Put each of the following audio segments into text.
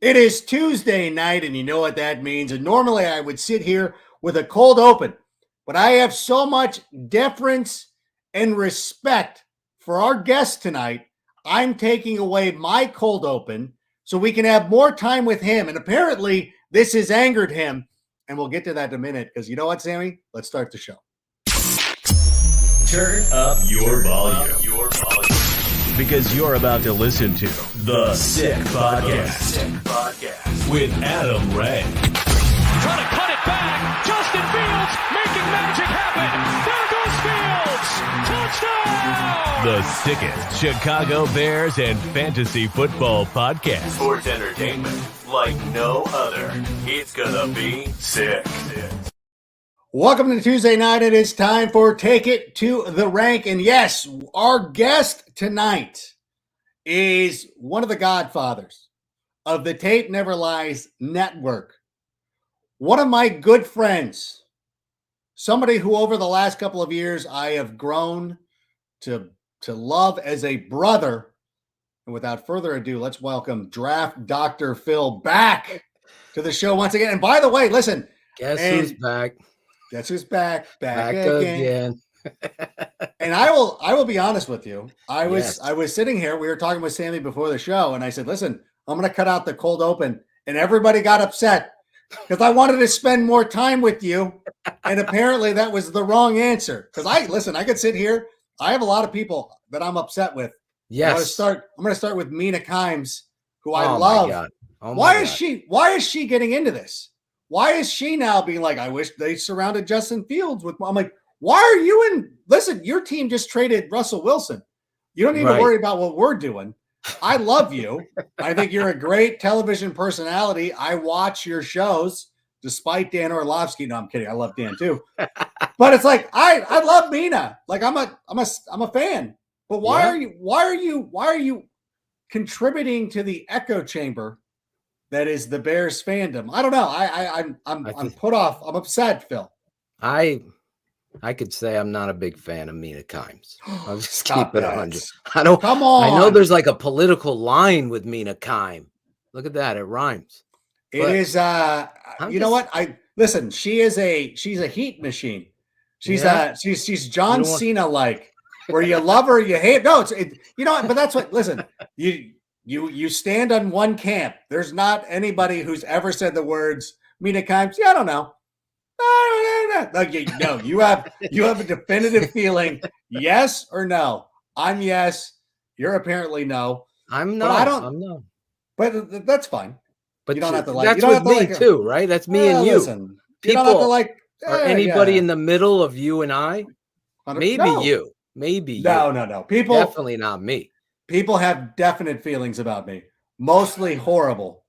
It is Tuesday night, and you know what that means. And normally I would sit here with a cold open, but I have so much deference and respect for our guest tonight. I'm taking away my cold open so we can have more time with him. And apparently this has angered him. And we'll get to that in a minute because you know what, Sammy? Let's start the show. Turn up your volume. Because you're about to listen to The Sick Podcast with Adam Ray. Trying to cut it back. Justin Fields making magic happen. There goes Fields. Touchdown. The sickest Chicago Bears and fantasy football podcast. Sports entertainment like no other. It's gonna be sick. Welcome to Tuesday night. It is time for Take It to the Rank. And yes, our guest tonight is one of the godfathers of the Tape Never Lies network. One of my good friends, somebody who over the last couple of years I have grown to love as a brother. And without further ado, let's welcome Draft Dr. Phil back to the show once again. And by the way, listen. Guess who's back? Guess who's back? Back again. And I will be honest with you. I was sitting here. We were talking with Sammy before the show, and I said, "Listen, I'm going to cut out the cold open." And everybody got upset because I wanted to spend more time with you, and apparently that was the wrong answer. Because I could sit here. I have a lot of people that I'm upset with. Yes. I'm going to start with Mina Kimes, who I Oh love. my God. Oh my Why God. is she getting into this? Why is she now being like, I wish they surrounded Justin Fields with, I'm like, why are you listen, your team just traded Russell Wilson. You don't need to worry about what we're doing. I love you. I think you're a great television personality. I watch your shows despite Dan Orlovsky. No, I'm kidding. I love Dan too. But it's like, I love Mina. Like I'm a fan. But why are you contributing to the echo chamber that is the Bears fandom? I don't know. I'm put off. I'm upset, Phil. I could say I'm not a big fan of Mina Kimes. I'll just Stop keep it that. 100. I don't. Come on. I know there's like a political line with Mina Kime. Look at that. It rhymes. It is. You know what? Listen. She's a heat machine. She's John Cena like, where you love her, you hate. No, you know what? But that's what. Listen, you stand on one camp. There's not anybody who's ever said the words Mina Kimes. Yeah, I don't know. No, you have a definitive feeling, yes or no. I'm yes. You're apparently no. I'm no. I'm no. But that's fine. But you don't have to like. That's you don't with have to me like too, right? That's me and you. Listen, People you don't have to like. Or anybody in the middle of you and I. Maybe you. Maybe no, you. No. People definitely not me. People have definite feelings about me, mostly horrible,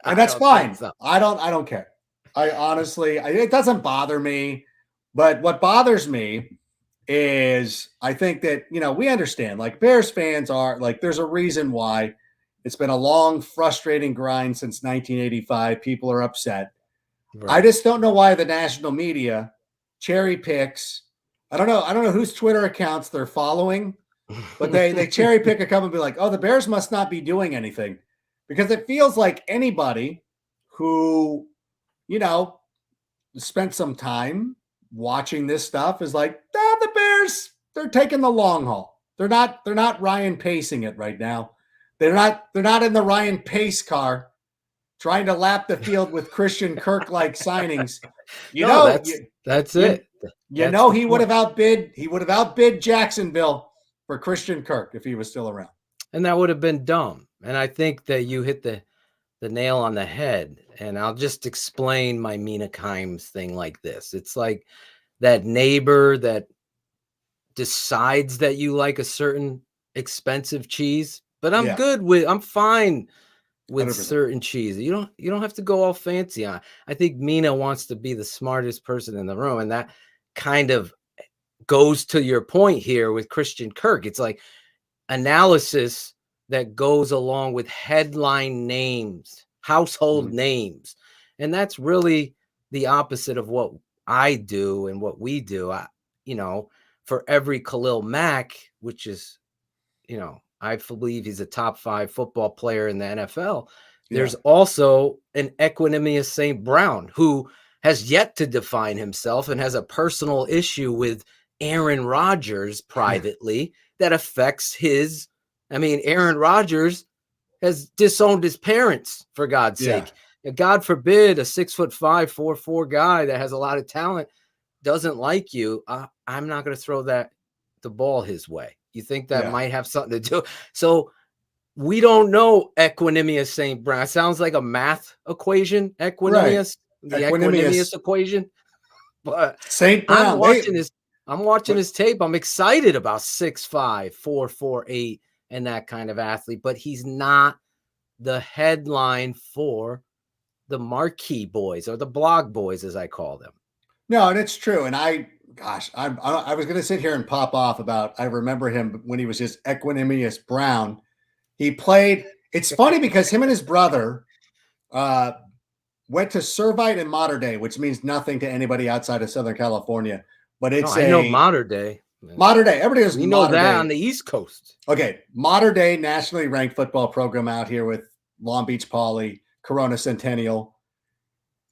and that's fine. So. I don't care. I honestly, it doesn't bother me. But what bothers me is I think that, we understand, like, Bears fans are like, there's a reason why it's been a long, frustrating grind since 1985. People are upset. Right. I just don't know why the national media cherry picks. I don't know whose Twitter accounts they're following, but they cherry pick a couple and be like, oh, the Bears must not be doing anything, because it feels like anybody who, spent some time watching this stuff is like, the Bears, they're taking the long haul. They're not Ryan pacing it right now. They're not in the Ryan Pace car trying to lap the field with Christian Kirk like signings. That's it. He would have outbid Jacksonville for Christian Kirk if he was still around. And that would have been dumb. And I think that you hit the nail on the head. And I'll just explain my Mina Kimes thing like this. It's like that neighbor that decides that you like a certain expensive cheese, but I'm fine with 100%. Certain cheese. You don't have to go all fancy on. I think Mina wants to be the smartest person in the room. And that kind of goes to your point here with Christian Kirk. It's like analysis that goes along with headline names, household names. And that's really the opposite of what I do and what we do. For every Khalil Mack, which is, I believe he's a top 5 football player in the NFL. There's also an Equanimous St. Brown who has yet to define himself and has a personal issue with Aaron Rodgers privately that affects his. I mean, Aaron Rodgers has disowned his parents, for God's sake. God forbid a 6'5", 4'4" guy that has a lot of talent doesn't like you. I'm not going to throw the ball his way. You think that might have something to do? So we don't know Equanimous St. Brown. It sounds like a math equation. Equanimous, the Equanimous equation. But St. Brown. I'm watching his tape. I'm excited about 6'5", 4'8", and that kind of athlete. But he's not the headline for the marquee boys or the blog boys, as I call them. No, and it's true. And I was going to sit here and pop off about, I remember him when he was just Equanimous Brown. He played, it's funny because him and his brother went to Servite and Mater Dei, which means nothing to anybody outside of Southern California. But it's I know Mater Dei. Mater Dei. Everybody knows we know Mater that Dei. On the East Coast. Okay. Mater Dei, nationally ranked football program out here with Long Beach Poly, Corona Centennial.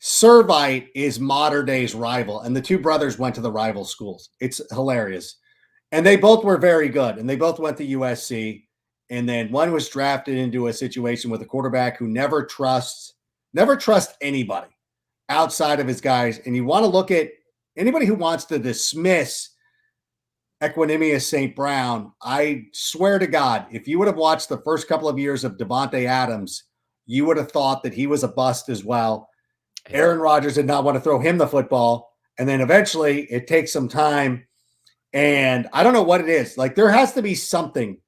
Servite is Mater Dei's rival, and the two brothers went to the rival schools. It's hilarious. And they both were very good, and they both went to USC. And then one was drafted into a situation with a quarterback who never trusts anybody outside of his guys. And you want to look at anybody who wants to dismiss Equanimous St. Brown. I swear to God, if you would have watched the first couple of years of Devontae Adams, you would have thought that he was a bust as well. Aaron Rodgers did not want to throw him the football. And then eventually it takes some time. And I don't know what it is. Like, there has to be something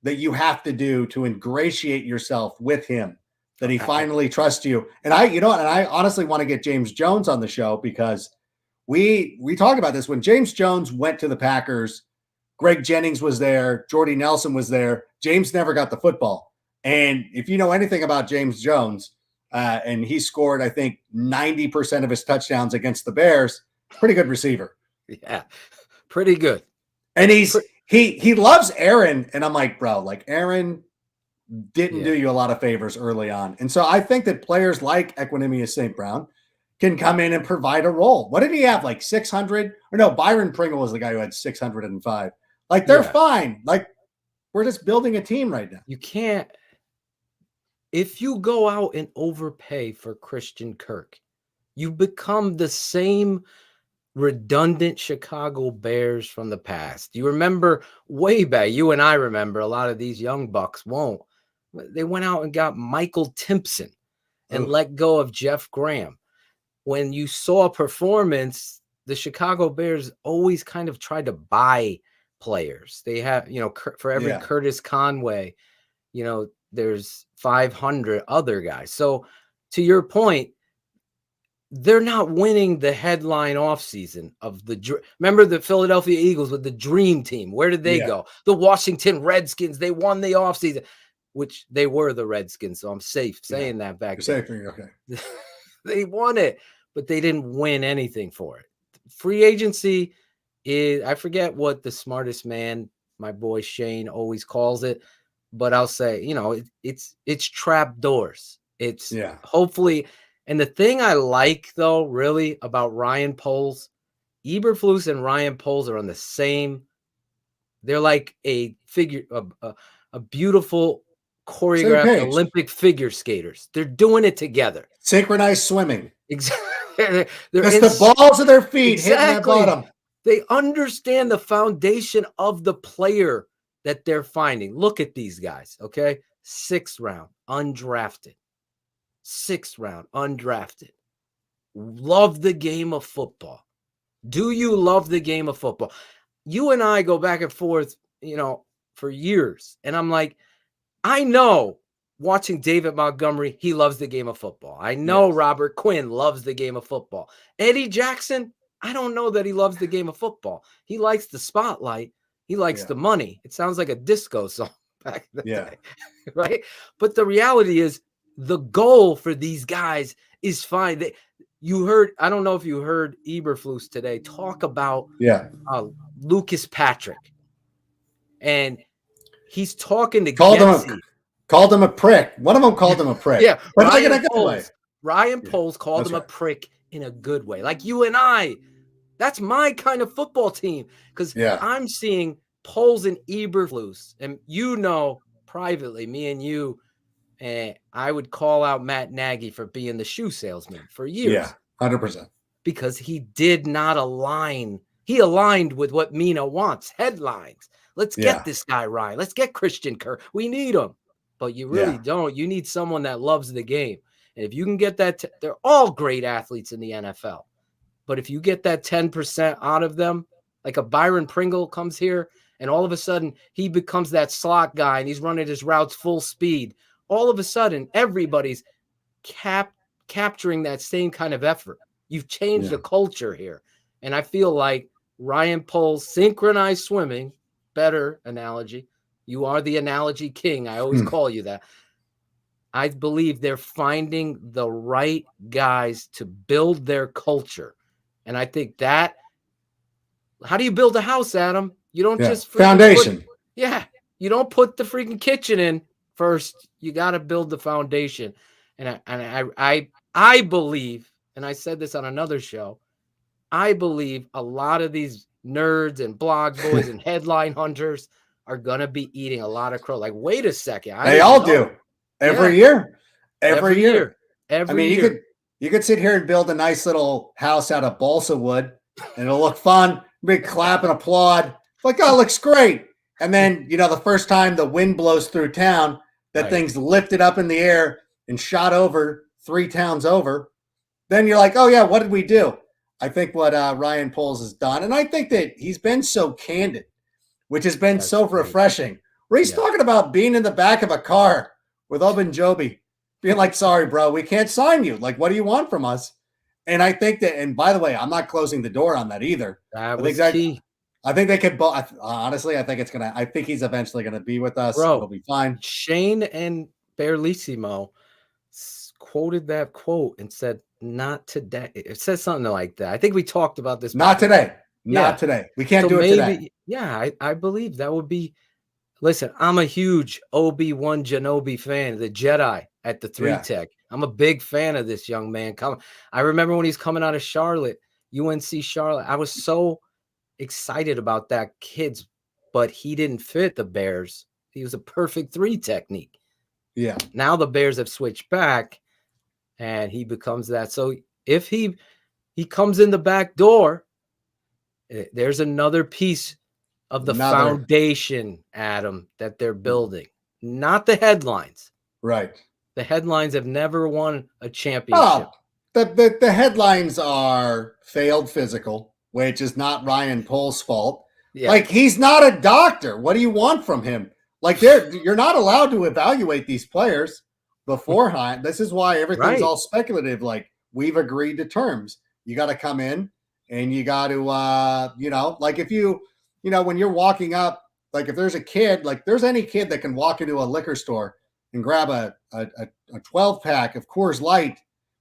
that you have to do to ingratiate yourself with him, that he finally trusts you. And I honestly want to get James Jones on the show, because we talked about this. When James Jones went to the Packers, Greg Jennings was there, Jordy Nelson was there. James never got the football. And if you know anything about James Jones, and he scored, I think, 90% of his touchdowns against the Bears, pretty good receiver. Yeah, pretty good. And he loves Aaron. And I'm like, bro, like, Aaron didn't do you a lot of favors early on. And so I think that players like Equanimous St. Brown can come in and provide a role. What did he have? Like 600? Or no, Byron Pringle was the guy who had 605. Like, they're fine. Like, we're just building a team right now. You can't. If you go out and overpay for Christian Kirk, you become the same redundant Chicago Bears from the past. You remember way back, you and I remember, a lot of these young bucks won't. They went out and got Michael Timpson and let go of Jeff Graham. When you saw performance, the Chicago Bears always kind of tried to buy players. They have, for every Curtis Conway, there's 500 other guys. So to your point, they're not winning the headline offseason of remember the Philadelphia Eagles with the dream team. Where did they go? The Washington Redskins. They won the offseason, which they were the Redskins. So I'm safe saying that back then. Okay. They won it, but they didn't win anything for it. Free agency is, I forget what the smartest man, my boy Shane, always calls it. But I'll say, it's trap doors. It's hopefully. And the thing I like, though, really about Ryan Poles, Eberflus and Ryan Poles are on the same. They're like a figure, a beautiful choreographed Olympic figure skaters. They're doing it together. Synchronized swimming. Exactly. Just the balls of their feet hitting that bottom. They understand the foundation of the player that they're finding. Look at these guys, okay? 6th round, undrafted. 6th round, undrafted. Love the game of football. Do you love the game of football? You and I go back and forth, for years. And I'm like, I know watching David Montgomery, he loves the game of football. I know Robert Quinn loves the game of football. Eddie Jackson, I don't know that he loves the game of football. He likes the spotlight. He likes the money. It sounds like a disco song back in the day, right? But the reality is the goal for these guys is fine. I don't know if you heard Eberflus today talk about Lucas Patrick. And he's talking to called called him a prick. One of them called him a prick. Yeah, but like in a good way. Ryan Poles called him a prick in a good way. Like you and I. That's my kind of football team because I'm seeing Poles and Eberflus, and privately, me and you, I would call out Matt Nagy for being the shoe salesman for years. Yeah, 100%. Because he did not align. He aligned with what Mina wants. Headlines. Let's get this guy Ryan. Let's get Christian Kirk. We need him. But you really don't. You need someone that loves the game. And if you can get that, they're all great athletes in the NFL. But if you get that 10% out of them, like a Byron Pringle comes here and all of a sudden he becomes that slot guy and he's running his routes full speed. All of a sudden, everybody's capturing that same kind of effort. You've changed the culture here. And I feel like Ryan Poles, synchronized swimming, better analogy. You are the analogy king. I always call you that. I believe they're finding the right guys to build their culture. And I think that, how do you build a house, Adam? You don't just foundation. You don't put the freaking kitchen in first. You got to build the foundation. And I believe, and I said this on another show, I believe a lot of these nerds and blog boys and headline hunters are gonna be eating a lot of crow. Like, wait a second, they all do every year. Every year. You could sit here and build a nice little house out of balsa wood and it'll look fun. Big clap and applaud. Like, oh, it looks great. And then, the first time the wind blows through town, that thing's lifted up in the air and shot over 3 towns over. Then you're like, oh yeah, what did we do? I think what Ryan Poles has done, and I think that he's been so candid, which has been so refreshing, where he's talking about being in the back of a car with Ogunjobi, being like, sorry, bro, we can't sign you. Like, what do you want from us? And I think that, and by the way, I'm not closing the door on that either. That was key. I think they could both. Honestly, I think he's eventually going to be with us. Bro, it'll be fine. Shane and Berlissimo quoted that quote and said, not today. It says something like that. I think we talked about this. Not today. Not today. We can't do it today. Yeah, I believe that would be. Listen, I'm a huge Obi-Wan Kenobi fan, the Jedi at the 3 Tech. I'm a big fan of this young man. I remember when he's coming out of Charlotte, UNC Charlotte. I was so excited about that kid's, but he didn't fit the Bears. He was a perfect 3 technique. Yeah. Now the Bears have switched back, and he becomes that. So if he comes in the back door, there's another piece of the foundation, Adam, that they're building, not the headlines. Right. The headlines have never won a championship. The headlines are failed physical, which is not Ryan Poles' fault. Yeah. Like, he's not a doctor. What do you want from him? Like, you're not allowed to evaluate these players beforehand. This is why everything's all speculative. Like, we've agreed to terms. You got to come in and you got to, like if when you're walking up, like if there's a kid, like there's any kid that can walk into a liquor store and grab a 12-pack of Coors Light,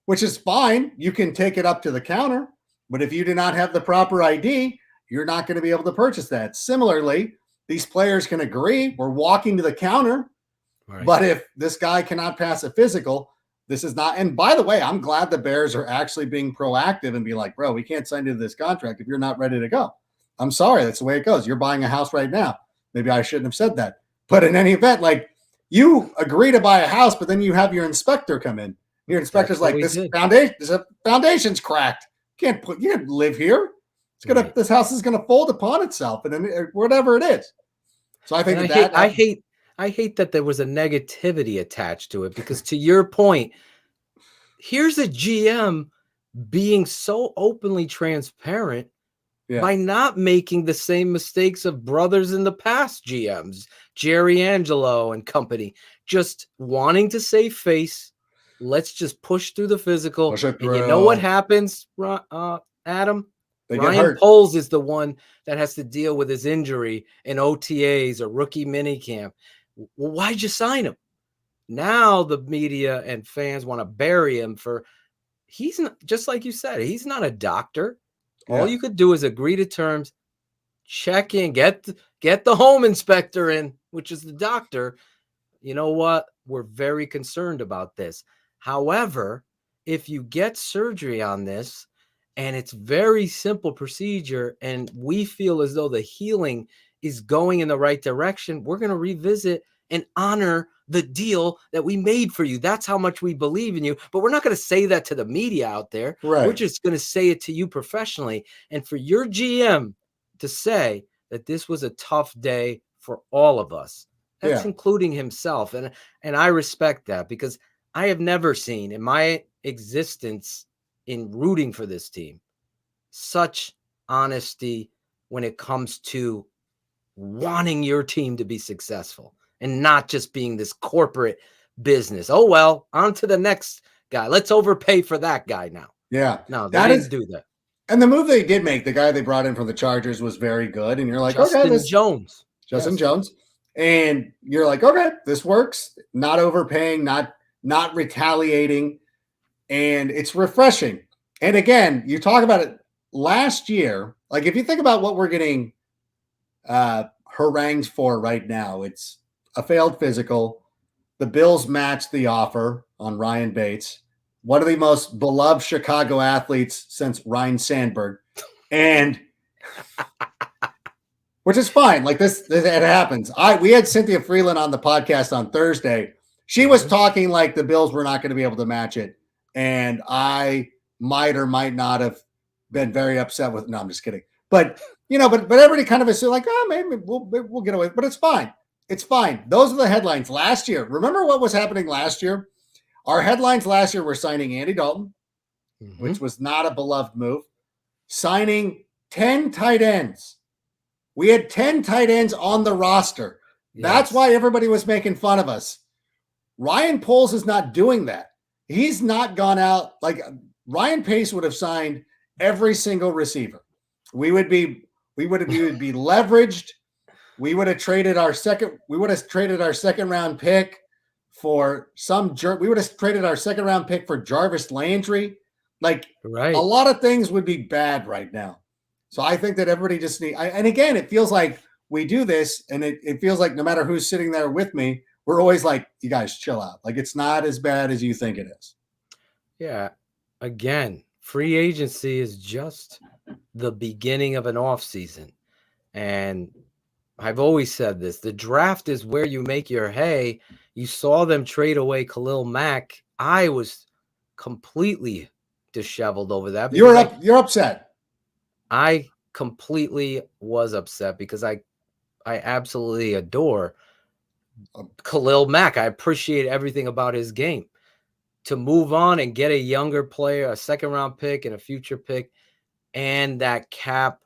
which is fine. You can take it up to the counter. But if you do not have the proper ID, you're not going to be able to purchase that. Similarly, these players can agree we're walking to the counter, but if this guy cannot pass a physical, this is not. And by the way, I'm glad the Bears are actually being proactive and be like, bro, we can't sign you to this contract if you're not ready to go. I'm sorry. That's the way it goes. You're buying a house right now. Maybe I shouldn't have said that. But in any event, like, you agree to buy a house, but then you have your inspector come in. Your inspector's like, this foundation's cracked. You can't live here. This house is gonna fold upon itself, and then whatever it is. So I think I hate that there was a negativity attached to it, because to your point, here's a GM being so openly transparent by not making the same mistakes of brothers in the past GMs, Jerry Angelo and company, just wanting to save face. Let's just push through the physical. And you know what happens, Adam? Ryan Poles is the one that has to deal with his injury in OTAs or rookie minicamp. Well, why'd you sign him? Now the media and fans want to bury him he's not, just like you said, he's not a doctor. All you could do is agree to terms, check in, get the home inspector in, which is the doctor, you know what? We're very concerned about this. However, if you get surgery on this and it's very simple procedure and we feel as though the healing is going in the right direction, we're going to revisit and honor the deal that we made for you. That's how much we believe in you. But we're not going to say that to the media out there. Right. We're just going to say it to you professionally. And for your GM to say that this was a tough day for all of us, that's including himself. And I respect that, because I have never seen in my existence in rooting for this team such honesty when it comes to wanting your team to be successful and not just being this corporate business. Oh, well, on to the next guy. Let's overpay for that guy now. Yeah. No, they didn't do that. And the move they did make, the guy they brought in from the Chargers, was very good. And you're like, Justin Jones. Justin Jones. And you're like, okay, this works. Not overpaying, not retaliating. And it's refreshing. And again, you talk about it last year. Like, if you think about what we're getting harangued for right now, it's a failed physical. The Bills matched the offer on Ryan Bates, one of the most beloved Chicago athletes since Ryan Sandberg. And which is fine. Like, this it happens. We had Cynthia Freeland on the podcast on Thursday. She was talking like the Bills were not going to be able to match it. And I might or might not have been very upset with, no, I'm just kidding. But, but everybody kind of is like, oh, maybe we'll get away. But it's fine. It's fine. Those are the headlines last year. Remember what was happening last year? Our headlines last year were signing Andy Dalton, which was not a beloved move, signing 10 tight ends. We had 10 tight ends on the roster. Yes. That's why everybody was making fun of us. Ryan Poles is not doing that. He's not gone out. Like, Ryan Pace would have signed every single receiver. We would be leveraged. We would have traded our second round pick for some jerk. We would have traded our second round pick for Jarvis Landry. Like, a lot of things would be bad right now. So I think that everybody just and again, it feels like we do this, and it feels like no matter who's sitting there with me, we're always like, you guys chill out. Like, it's not as bad as you think it is. Yeah. Again, free agency is just the beginning of an off season. And I've always said this, the draft is where you make your hay. You saw them trade away Khalil Mack. I was completely disheveled over that. You're upset. I completely was upset because I absolutely adore Khalil Mack. I appreciate everything about his game. To move on and get a younger player, a second round pick and a future pick, and that cap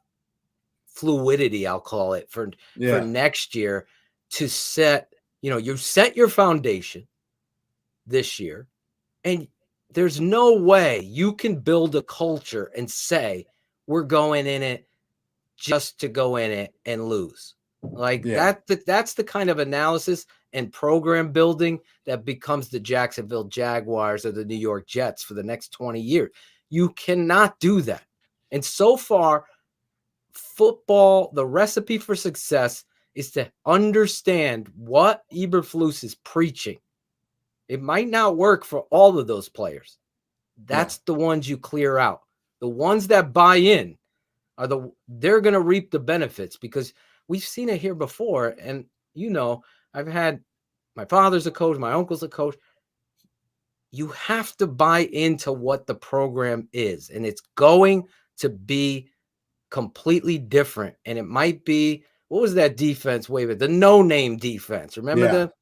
fluidity, I'll call it, for next year, to set, you set your foundation this year, and there's no way you can build a culture and say, we're going in it just to go in it and lose. That's the kind of analysis and program building that becomes the Jacksonville Jaguars or the New York Jets for the next 20 years. You cannot do that. And so far, football, the recipe for success is to understand what Eberflus is preaching. It might not work for all of those players. That's the ones you clear out. The ones that buy in they're going to reap the benefits, because we've seen it here before. And, I've had my father's a coach, my uncle's a coach. You have to buy into what the program is, and it's going to be completely different. And it might be, what was that defense? The no-name defense. Remember that?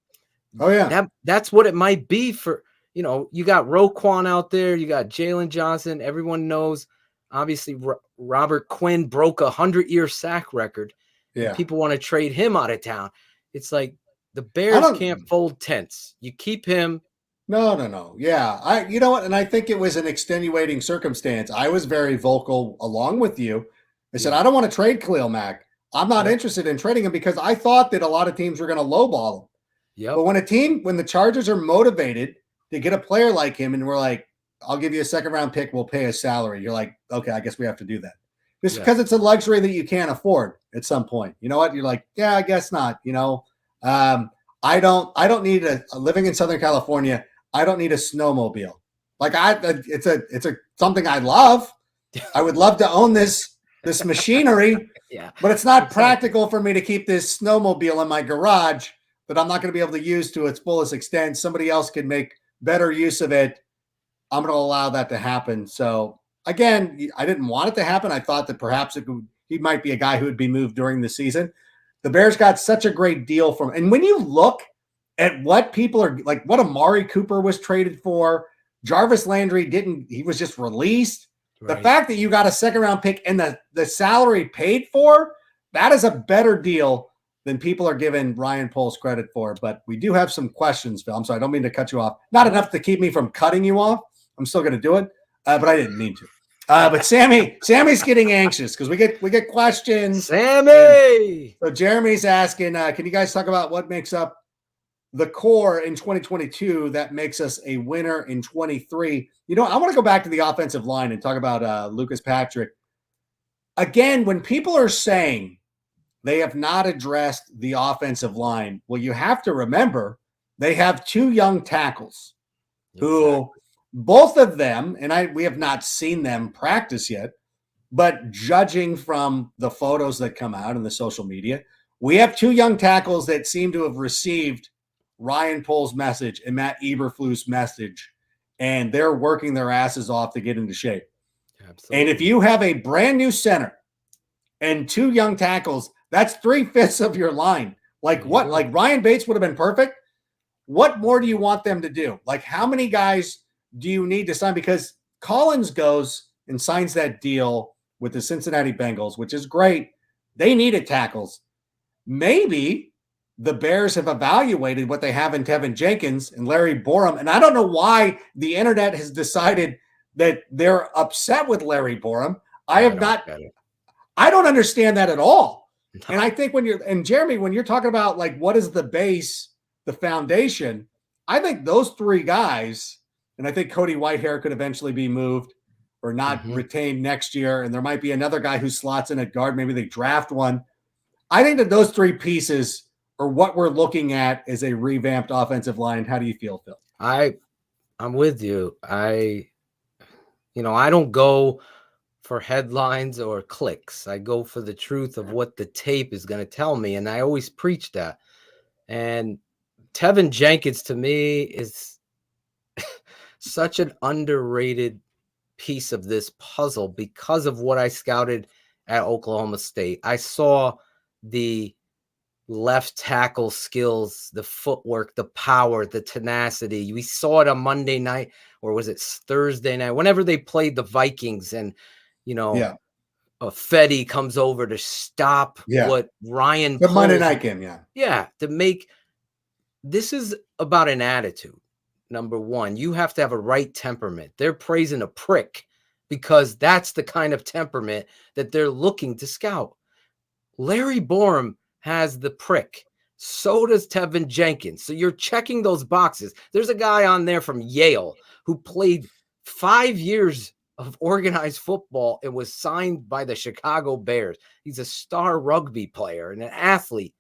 Oh, yeah. That's what it might be for, you got Roquan out there. You got Jalen Johnson. Everyone knows, obviously, Robert Quinn broke a 100-year sack record. Yeah. People want to trade him out of town. It's like the Bears can't fold tents. You keep him. No. Yeah. You know what? And I think it was an extenuating circumstance. I was very vocal along with you. I said, I don't want to trade Khalil Mack. I'm not interested in trading him, because I thought that a lot of teams were going to lowball him. Yep. But when the Chargers are motivated to get a player like him, and we're like, I'll give you a second round pick, we'll pay his salary. You're like, okay, I guess we have to do that. Just because it's a luxury that you can't afford at some point. You know what? You're like, yeah, I guess not. I don't need living in Southern California. I don't need a snowmobile. Like it's something I love. I would love to own this machinery, Yeah, but it's not exactly. practical for me to keep this snowmobile in my garage that I'm not going to be able to use to its fullest extent. Somebody else can make better use of it. I'm going to allow that to happen. So again, I didn't want it to happen. I thought that perhaps he might be a guy who would be moved during the season. The Bears got such a great deal from, and when you look at what people are like, what Amari Cooper was traded for, Jarvis Landry he was just released. Right. The fact that you got a second round pick and the salary paid for, that is a better deal than people are giving Ryan Poles credit for. But we do have some questions, Phil. I'm sorry, I don't mean to cut you off. Not enough to keep me from cutting you off. I'm still going to do it, but I didn't mean to. But Sammy's getting anxious because we get questions. Sammy. So Jeremy's asking, can you guys talk about what makes up the core in 2022 that makes us a winner in 23? You know, I want to go back to the offensive line and talk about Lucas Patrick. Again, when people are saying they have not addressed the offensive line, well, you have to remember they have two young tackles who both of them, and we have not seen them practice yet, but judging from the photos that come out in the social media, we have two young tackles that seem to have received Ryan Poles' message and Matt Eberflus' message, and they're working their asses off to get into shape. Absolutely. And if you have a brand new center and two young tackles, that's 3/5 of your line. Like what? Like Ryan Bates would have been perfect. What more do you want them to do? Like how many guys do you need to sign? Because Collins goes and signs that deal with the Cincinnati Bengals, which is great. They needed tackles. Maybe the Bears have evaluated what they have in Tevin Jenkins and Larry Borum. And I don't know why the internet has decided that they're upset with Larry Borum. I don't understand that at all. No. And I think Jeremy, when you're talking about like, what is the base, the foundation, I think those three guys, and I think Cody Whitehair could eventually be moved or not retained next year. And there might be another guy who slots in at guard. Maybe they draft one. I think that those three pieces are what we're looking at as a revamped offensive line. How do you feel, Phil? I'm with you. I don't go for headlines or clicks. I go for the truth of what the tape is going to tell me. And I always preach that. And Tevin Jenkins to me is such an underrated piece of this puzzle because of what I scouted at Oklahoma State. I saw the left tackle skills, the footwork, the power, the tenacity. We saw it on Monday night, or was it Thursday night? Whenever they played the Vikings and, Fetty comes over to stop what Ryan the Monday night game, to make this is about an attitude. Number one, you have to have a right temperament. They're praising a prick because that's the kind of temperament that they're looking to scout. Larry Borum has the prick. So does Tevin Jenkins. So you're checking those boxes. There's a guy on there from Yale who played 5 years of organized football and was signed by the Chicago Bears. He's a star rugby player and an athlete.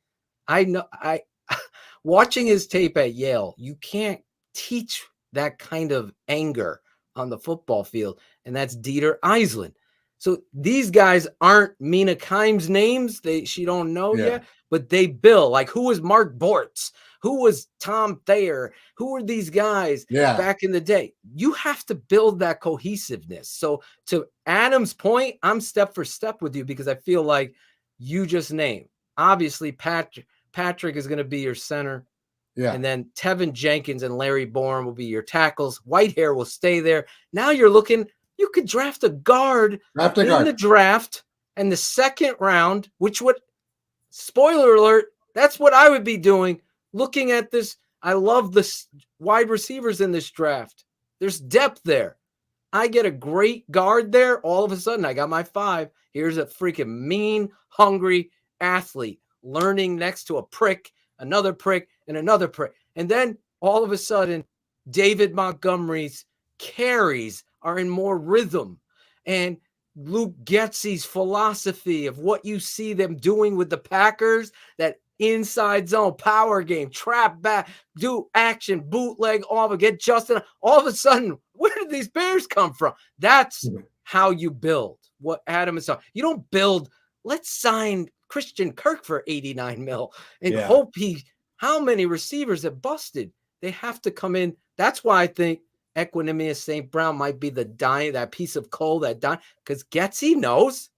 Watching his tape at Yale, you can't teach that kind of anger on the football field, and that's Dieter Eisland. So these guys aren't Mina Kimes' names. She don't know yet, but they bill. Like, who was Mark Bortz? Who was Tom Thayer? Who were these guys back in the day? You have to build that cohesiveness. So to Adam's point, I'm step for step with you because I feel like you just named. Obviously, Patrick is going to be your center. Yeah. And then Tevin Jenkins and Larry Bourne will be your tackles. Whitehair will stay there. Now you're looking, you could draft a guard in the draft and the second round, which would, spoiler alert, that's what I would be doing. Looking at this, I love the wide receivers in this draft. There's depth there. I get a great guard there. All of a sudden, I got my 5. Here's a freaking mean, hungry athlete learning next to a prick, another prick, and another prick. And then all of a sudden, David Montgomery's carries are in more rhythm. And Luke Getsy's philosophy of what you see them doing with the Packers, that inside zone, power game, trap back, do action, bootleg, get Justin. All of a sudden, where did these Bears come from? That's how you build. What Adam is talking. You don't build. Let's sign Christian Kirk for 89 mil and hope how many receivers have busted? They have to come in. That's why I think Equanimous St. Brown might be that piece of coal that died, because Getsy knows.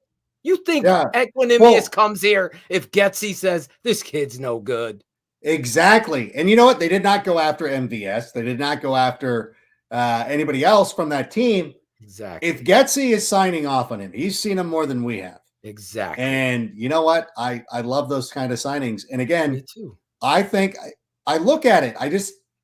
You think Equanimous comes here if Getsy says this kid's no good? Exactly. And you know what? They did not go after MVS. They did not go after anybody else from that team. Exactly. If Getsy is signing off on him, he's seen him more than we have. Exactly. And you know what? I love those kind of signings. And again, me too. I think I look at it.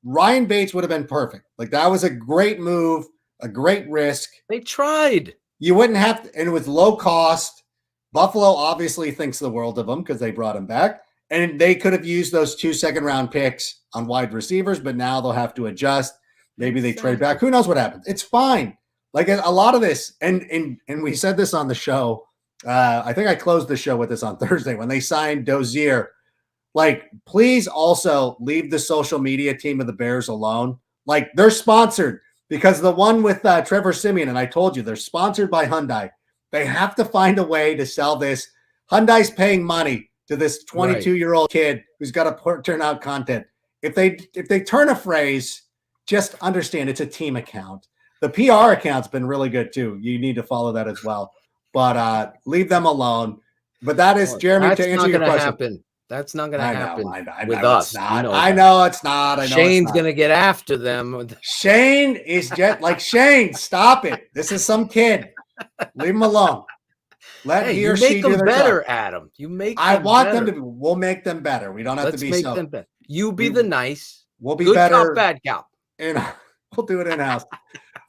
Ryan Bates would have been perfect. Like, that was a great move, a great risk. They tried. You wouldn't have to, and it was low cost. Buffalo obviously thinks the world of him because they brought him back. And they could have used those 2 second-round picks on wide receivers, but now they'll have to adjust. Maybe they trade back. Who knows what happens? It's fine. Like, a lot of this, and we said this on the show. I think I closed the show with this on Thursday when they signed Dozier. Like, please also leave the social media team of the Bears alone. Like, they're sponsored, because the one with Trevor Siemian, and I told you, they're sponsored by Hyundai. They have to find a way to sell this. Hyundai's paying money to this 22-year-old kid who's got to turn out content. If they turn a phrase, just understand it's a team account. The PR account's been really good too. You need to follow that as well. But leave them alone. But that is, Jeremy, to answer your question. That's not going to happen with us. I know it's not. Shane's going to get after them. Shane is just like, Shane, stop it. This is some kid. Leave him alone. Let he or she do their better, job. Adam. You make. I want them to be. We'll make them better. We don't have to be make so. Them better. You be the nice. We'll be good better. Cop, bad cop. And we'll do it in house.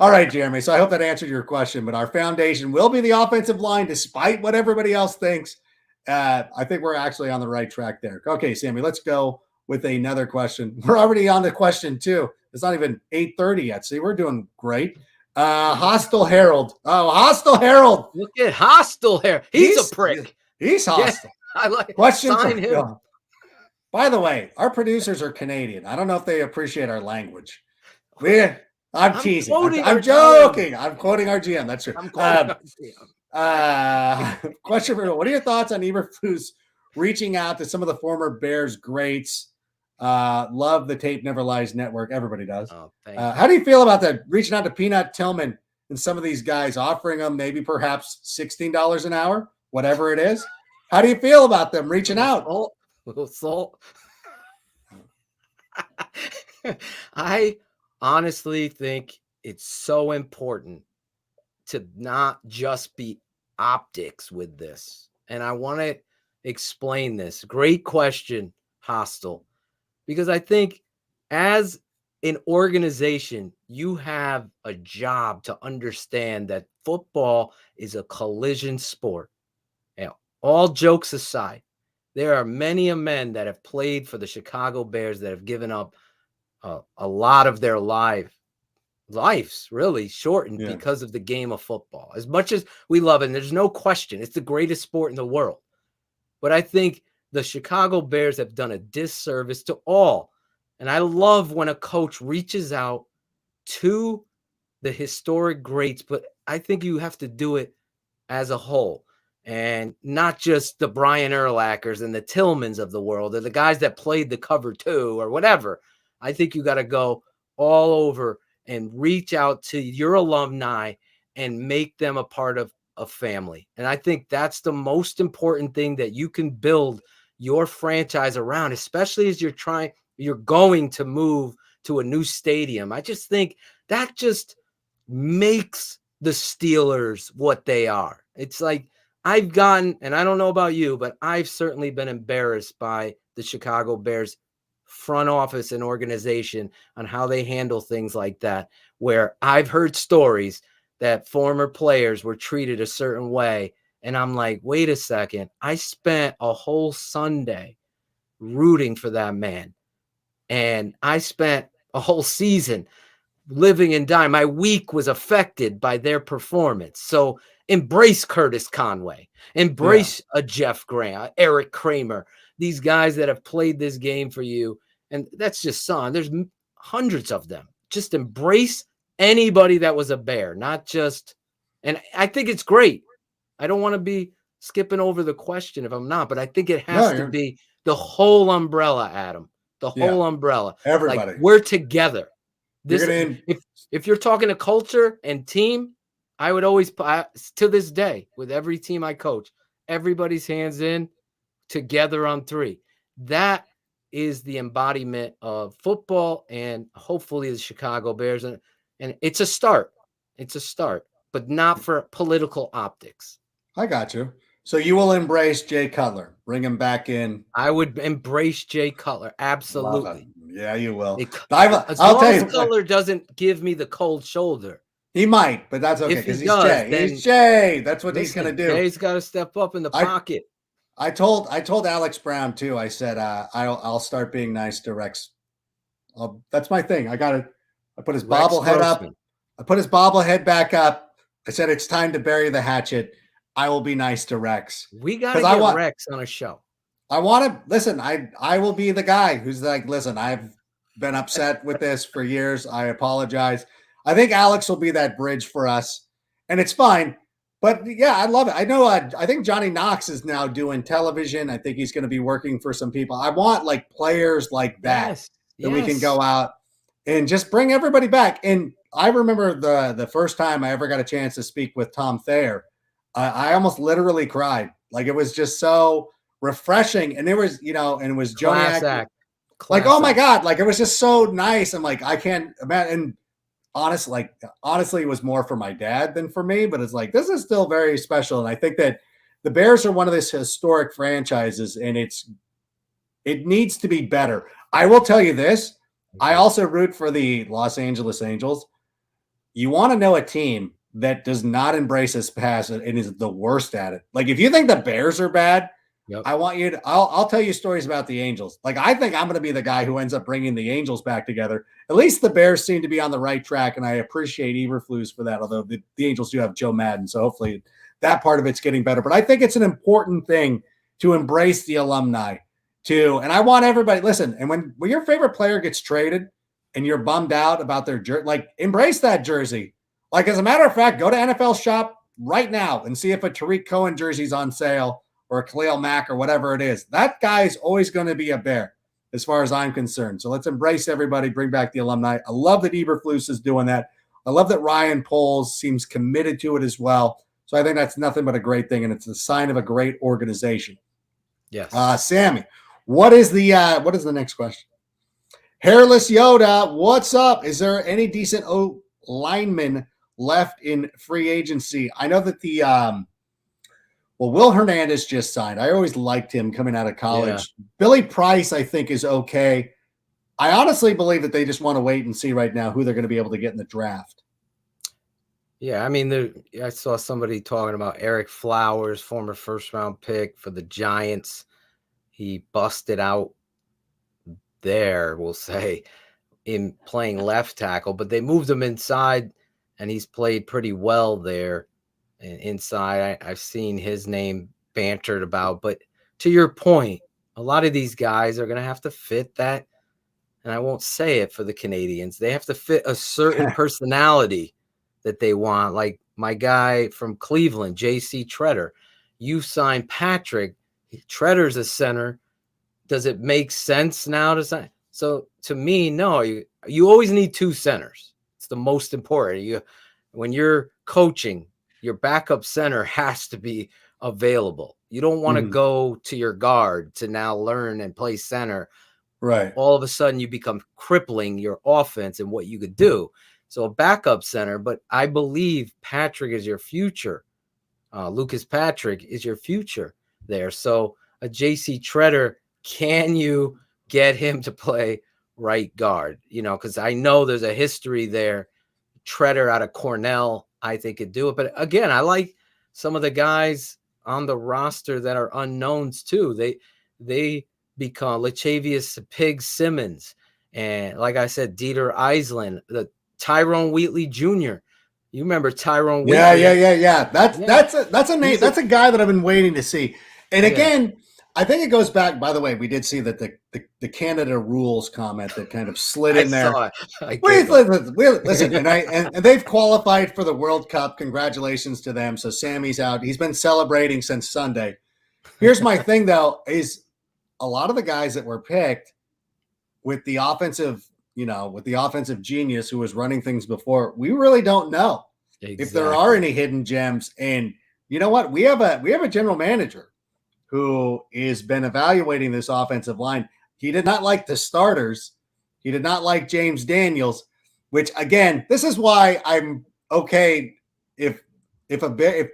All right, Jeremy. So I hope that answered your question. But our foundation will be the offensive line, despite what everybody else thinks. I think we're actually on the right track there. Okay, Sammy, let's go with another question. We're already on to question 2. It's not even 8:30 yet. See, we're doing great. Hostile Harold. Oh, Hostile Harold. Look at Hostile Harold. He's a prick. He's hostile. Yeah, I like question sign him. By the way, our producers are Canadian. I don't know if they appreciate our language. I'm teasing. I'm joking. I'm quoting our GM. That's true. I'm quoting our GM. Question for you. What are your thoughts on Eberflus reaching out to some of the former Bears greats? Love the Tape Never Lies Network. Everybody does. Oh, how do you feel about that? Reaching out to Peanut Tillman and some of these guys, offering them maybe perhaps $16 an hour, whatever it is. How do you feel about them reaching out? Little salt. I honestly think it's so important to not just be optics with this. And I want to explain this. Great question, Hostile. Because I think as an organization, you have a job to understand that football is a collision sport. Now, all jokes aside, there are many men that have played for the Chicago Bears that have given up a lot of their lives really shortened because of the game of football. As much as we love it, and there's no question, it's the greatest sport in the world. But I think the Chicago Bears have done a disservice to all. And I love when a coach reaches out to the historic greats, but I think you have to do it as a whole. And not just the Brian Urlachers and the Tillmans of the world, or the guys that played the cover 2 or whatever. I think you got to go all over and reach out to your alumni and make them a part of a family. And I think that's the most important thing that you can build your franchise around, especially as you're going to move to a new stadium. I just think that just makes the Steelers what they are. It's like I've gotten, and I don't know about you, but I've certainly been embarrassed by the Chicago Bears front office and organization on how they handle things like that, where I've heard stories that former players were treated a certain way. And I'm like, wait a second. I spent a whole Sunday rooting for that man. And I spent a whole season living and dying. My week was affected by their performance. So embrace Curtis Conway, embrace a Jeff Grant, Eric Kramer, these guys that have played this game for you. And that's just some. There's hundreds of them. Just embrace anybody that was a Bear, not just. And I think it's great. I don't want to be skipping over the question if I'm not, but I think it has to be the whole umbrella, Adam. The whole umbrella. Everybody. Like, we're together. If you're talking to culture and team, I would always, to this day, with every team I coach, everybody's hands in together on 3. That is the embodiment of football and hopefully the Chicago Bears. And it's a start. It's a start, but not for political optics. I got you. So you will embrace Jay Cutler, bring him back in. I would embrace Jay Cutler. Absolutely. Yeah, you will. I'll tell you, Cutler doesn't give me the cold shoulder. He might, but that's okay because he's Jay. He's Jay. That's what he's going to do. Jay's got to step up in the pocket. I told Alex Brown too. I said I'll start being nice to Rex. That's my thing. I put his bobblehead up. I put his bobblehead back up. I said it's time to bury the hatchet. I will be nice to Rex. We got to get Rex on a show. I want to listen. I will be the guy who's like, listen, I've been upset with this for years. I apologize. I think Alex will be that bridge for us, and it's fine. But yeah, I love it. I know. I think Johnny Knox is now doing television. I think he's going to be working for some people. I want like players like that that we can go out and just bring everybody back. And I remember the first time I ever got a chance to speak with Tom Thayer. I almost literally cried. Like it was just so refreshing. And there was, and it was Joniak. Like, oh my God. Like it was just so nice. I'm like, I can't imagine. And honestly, it was more for my dad than for me, but it's like, this is still very special. And I think that the Bears are one of these historic franchises and it needs to be better. I will tell you this. I also root for the Los Angeles Angels. You want to know a team that does not embrace this pass and is the worst at it. Like if you think the Bears are bad, I want you to, I'll tell you stories about the Angels. Like I think I'm going to be the guy who ends up bringing the Angels back together. At least the Bears seem to be on the right track. And I appreciate Eberflus for that. Although the Angels do have Joe Madden. So hopefully that part of it's getting better, but I think it's an important thing to embrace the alumni too. And I want everybody, listen. And when your favorite player gets traded and you're bummed out about their jersey, like embrace that jersey. Like, as a matter of fact, go to NFL Shop right now and see if a Tariq Cohen jersey's on sale or a Khalil Mack or whatever it is. That guy's always going to be a Bear as far as I'm concerned. So let's embrace everybody, bring back the alumni. I love that Eberflus is doing that. I love that Ryan Poles seems committed to it as well. So I think that's nothing but a great thing, and it's a sign of a great organization. Yes. Sammy, what is the next question? Hairless Yoda, what's up? Is there any decent linemen left in free agency? I know that Will Hernandez just signed. I always liked him coming out of college. Yeah. Billy Price, I think, is okay. I honestly believe that they just want to wait and see right now who they're going to be able to get in the draft. Yeah, I mean, I saw somebody talking about Eric Flowers, former first-round pick for the Giants. He busted out there, we'll say, in playing left tackle, but they moved him inside, and he's played pretty well there. And inside, I've seen his name bantered about. But to your point, a lot of these guys are going to have to fit that, and I won't say it for the Canadians. They have to fit a certain personality that they want. Like my guy from Cleveland, J.C. Tretter. You signed Patrick. Tretter's a center. Does it make sense now to sign? So to me, no. You always need two centers. It's the most important. When you're coaching, your backup center has to be available. You don't want to go to your guard to now learn and play center. Right. All of a sudden you become crippling your offense and what you could do. So a backup center, but I believe Patrick is your future. Lucas Patrick is your future there. So a JC Tretter, can you get him to play right guard? Because I know there's a history there. Tretter out of Cornell, I think could do it. But again, I like some of the guys on the roster that are unknowns too. They become Lachavius Pig Simmons. And like I said, Dieter Eisland, the Tyrone Wheatley Jr. You remember Tyrone Wheatley? Yeah. That's a name. That's a guy that I've been waiting to see. And again, I think it goes back, by the way, we did see that the Canada rules comment that kind of slid in there. Saw it. Listen, and they've qualified for the World Cup. Congratulations to them. So Sammy's out. He's been celebrating since Sunday. Here's my thing, though, is a lot of the guys that were picked with the offensive genius who was running things before, we really don't know if there are any hidden gems. And you know what? We have a general manager who has been evaluating this offensive line. He did not like the starters. He did not like James Daniels, which, again, this is why I'm okay if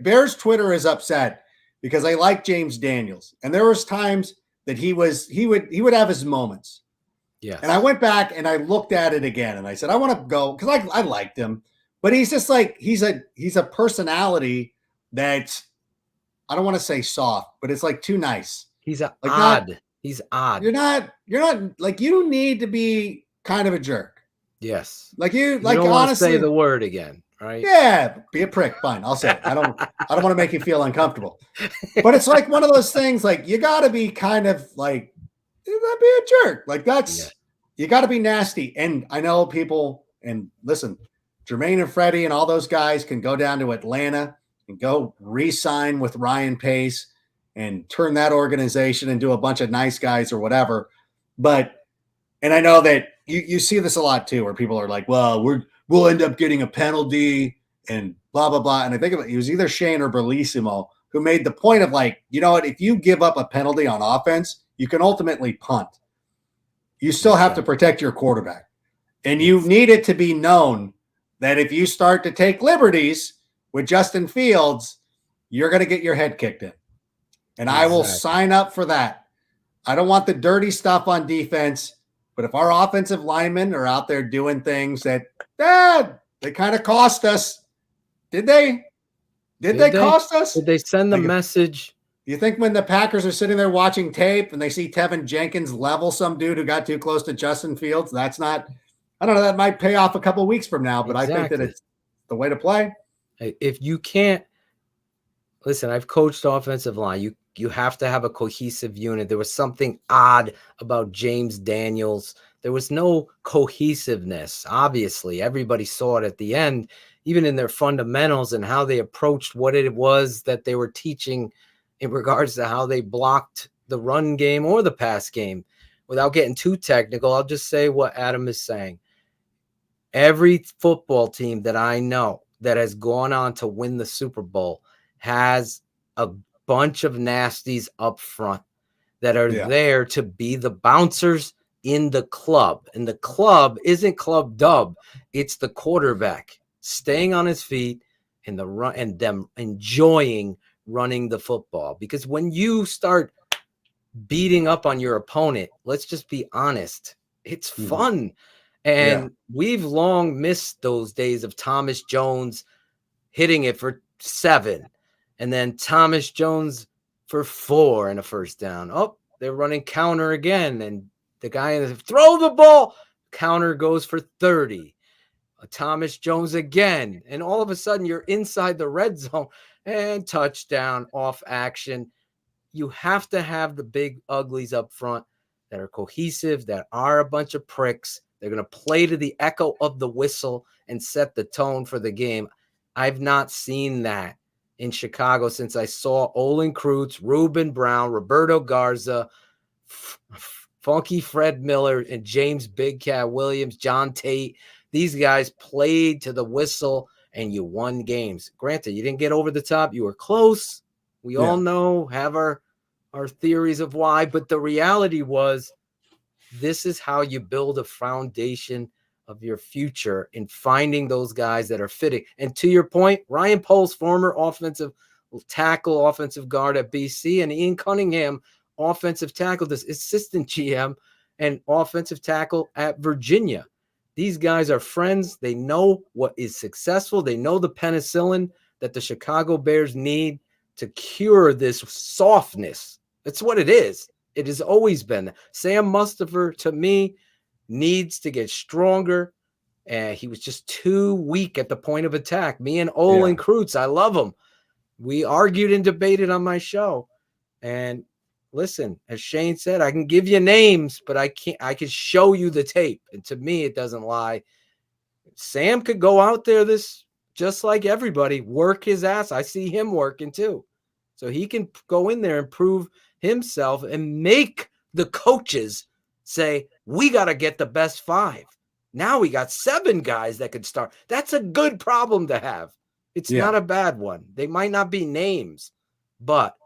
Bears Twitter is upset, because I like James Daniels. And there was times that he would have his moments. Yeah. And I went back and I looked at it again and I said, I want to go, because I liked him, but he's just like, he's a personality that, I don't want to say soft, but it's like too nice. He's odd. He's odd. You're not like, you need to be kind of a jerk. Yes. Like you don't honestly want to say the word again, right? Yeah, be a prick. Fine, I'll say it. I don't want to make you feel uncomfortable. But it's like one of those things, like you got to be kind of like, be a jerk. Like you got to be nasty. And I know people, and listen, Jermaine and Freddie and all those guys can go down to Atlanta and go re-sign with Ryan Pace and turn that organization into a bunch of nice guys or whatever. And I know that you see this a lot too, where people are like, well, we'll end up getting a penalty and blah, blah, blah. And I think it was either Shane or Bellissimo who made the point of like, you know what, if you give up a penalty on offense, you can ultimately punt. You still have to protect your quarterback. And you need it to be known that if you start to take liberties with Justin Fields, you're going to get your head kicked in. And I will sign up for that. I don't want the dirty stuff on defense, but if our offensive linemen are out there doing things that they kind of cost us, did they cost us? Did they send the message? You think when the Packers are sitting there watching tape and they see Tevin Jenkins level some dude who got too close to Justin Fields, that's not, I don't know, that might pay off a couple weeks from now, but I think that it's the way to play. If you can't listen, I've coached offensive line. You have to have a cohesive unit. There was something odd about James Daniels. There was no cohesiveness. Obviously, everybody saw it at the end, even in their fundamentals and how they approached what it was that they were teaching in regards to how they blocked the run game or the pass game. Without getting too technical, I'll just say what Adam is saying. Every football team that I know that has gone on to win the Super Bowl has a bunch of nasties up front that are there to be the bouncers in the club. And the club isn't club dub. It's the quarterback staying on his feet and the run and them enjoying running the football. Because when you start beating up on your opponent, let's just be honest, it's fun. And we've long missed those days of Thomas Jones hitting it for 7 and then Thomas Jones for 4 and a first down. Oh, they're running counter again. And the guy in the throw the ball, counter goes for 30. Thomas Jones again. And all of a sudden you're inside the red zone and touchdown off action. You have to have the big uglies up front that are cohesive, that are a bunch of pricks. They're going to play to the echo of the whistle and set the tone for the game. I've not seen that in Chicago since I saw Olin Kreutz, Reuben Brown, Roberto Garza, Funky Fred Miller, and James Big Cat Williams, John Tate. These guys played to the whistle, and you won games. Granted, you didn't get over the top. You were close. We all know, have our theories of why, but the reality was this is how you build a foundation of your future in finding those guys that are fitting. And to your point, Ryan Poles, former offensive tackle, offensive guard at BC, and Ian Cunningham, offensive tackle, this assistant GM and offensive tackle at Virginia. These guys are friends. They know what is successful. They know the penicillin that the Chicago Bears need to cure this softness. That's what it is. It has always been. Sam Mustipher, to me, needs to get stronger. And he was just too weak at the point of attack. Me and Olin Kreutz, I love him. We argued and debated on my show. And listen, as Shane said, I can give you names, but I can show you the tape. And to me, it doesn't lie. Sam could go out there just like everybody, work his ass. I see him working too. So he can go in there and prove himself and make the coaches say, we got to get the best 5. Now we got 7 guys that could start. That's a good problem to have. It's not a bad one. They might not be names, but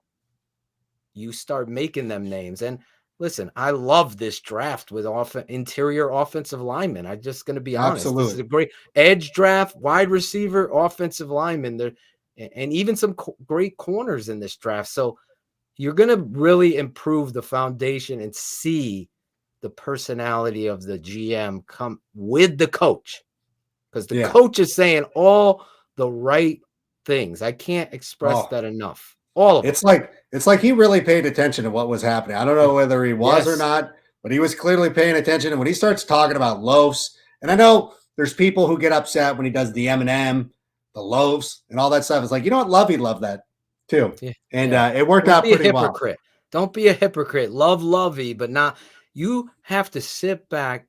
you start making them names. And listen, I love this draft with interior offensive linemen. I'm just going to be honest. Absolutely. This is a great edge draft, wide receiver, offensive lineman there, and even some great corners in this draft. So you're going to really improve the foundation and see the personality of the GM come with the coach, because the coach is saying all the right things. I can't express that enough. All of it's like he really paid attention to what was happening. I don't know whether he was or not, but he was clearly paying attention. And when he starts talking about loafs, and I know there's people who get upset when he does the M&M, the loafs, and all that stuff. It's like, you know what, Lovey loved that too, and it worked out pretty well. Don't be a hypocrite. Love Lovey, but not. You have to sit back.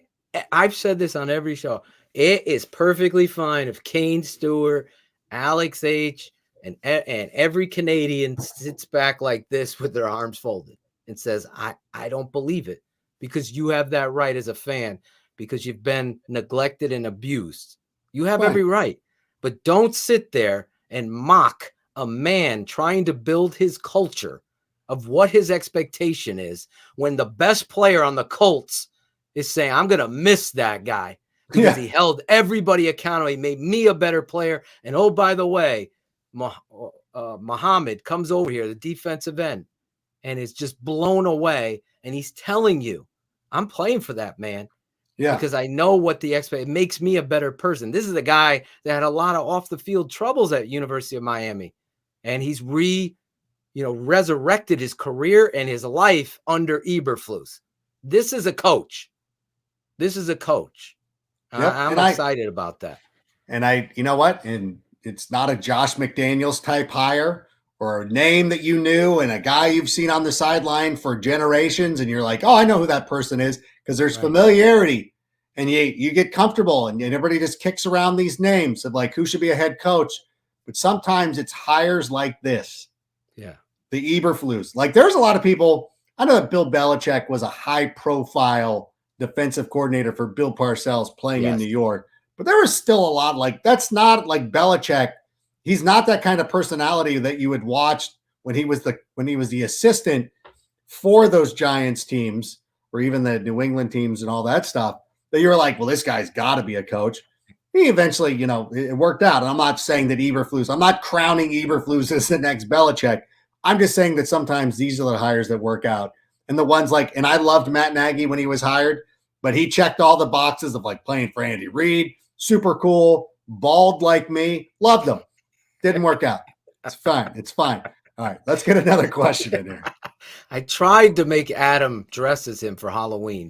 I've said this on every show. It is perfectly fine if Kane Stewart, Alex H., and every Canadian sits back like this with their arms folded and says, I don't believe it, because you have that right as a fan, because you've been neglected and abused. You have every right. But don't sit there and mock a man trying to build his culture of what his expectation is when the best player on the Colts is saying, I'm going to miss that guy because he held everybody accountable. He made me a better player. And oh, by the way, Muhammad comes over here, the defensive end, and is just blown away. And he's telling you, I'm playing for that man. Yeah. Because I know what it makes me a better person. This is a guy that had a lot of off the field troubles at University of Miami. And he's resurrected his career and his life under Eberflus. This is a coach. Yep. I'm excited about that. And you know what? And it's not a Josh McDaniels type hire or a name that you knew and a guy you've seen on the sideline for generations. And you're like, oh, I know who that person is, because there's familiarity and you get comfortable and everybody just kicks around these names of like who should be a head coach. But sometimes it's hires like this. Yeah. The Eberflus. Like there's a lot of people. I know that Bill Belichick was a high profile defensive coordinator for Bill Parcells playing in New York. But there was still a lot like that's not like Belichick. He's not that kind of personality that you would watch when he was the assistant for those Giants teams or even the New England teams and all that stuff. That you were like, well, this guy's got to be a coach. He eventually, it worked out. And I'm not saying that I'm not crowning Eberflus as the next Belichick. I'm just saying that sometimes these are the hires that work out. And the ones and I loved Matt Nagy when he was hired, but he checked all the boxes of like playing for Andy Reid. Super cool, bald like me. Loved him. Didn't work out. It's fine. It's fine. All right, let's get another question in here. I tried to make Adam dress as him for Halloween.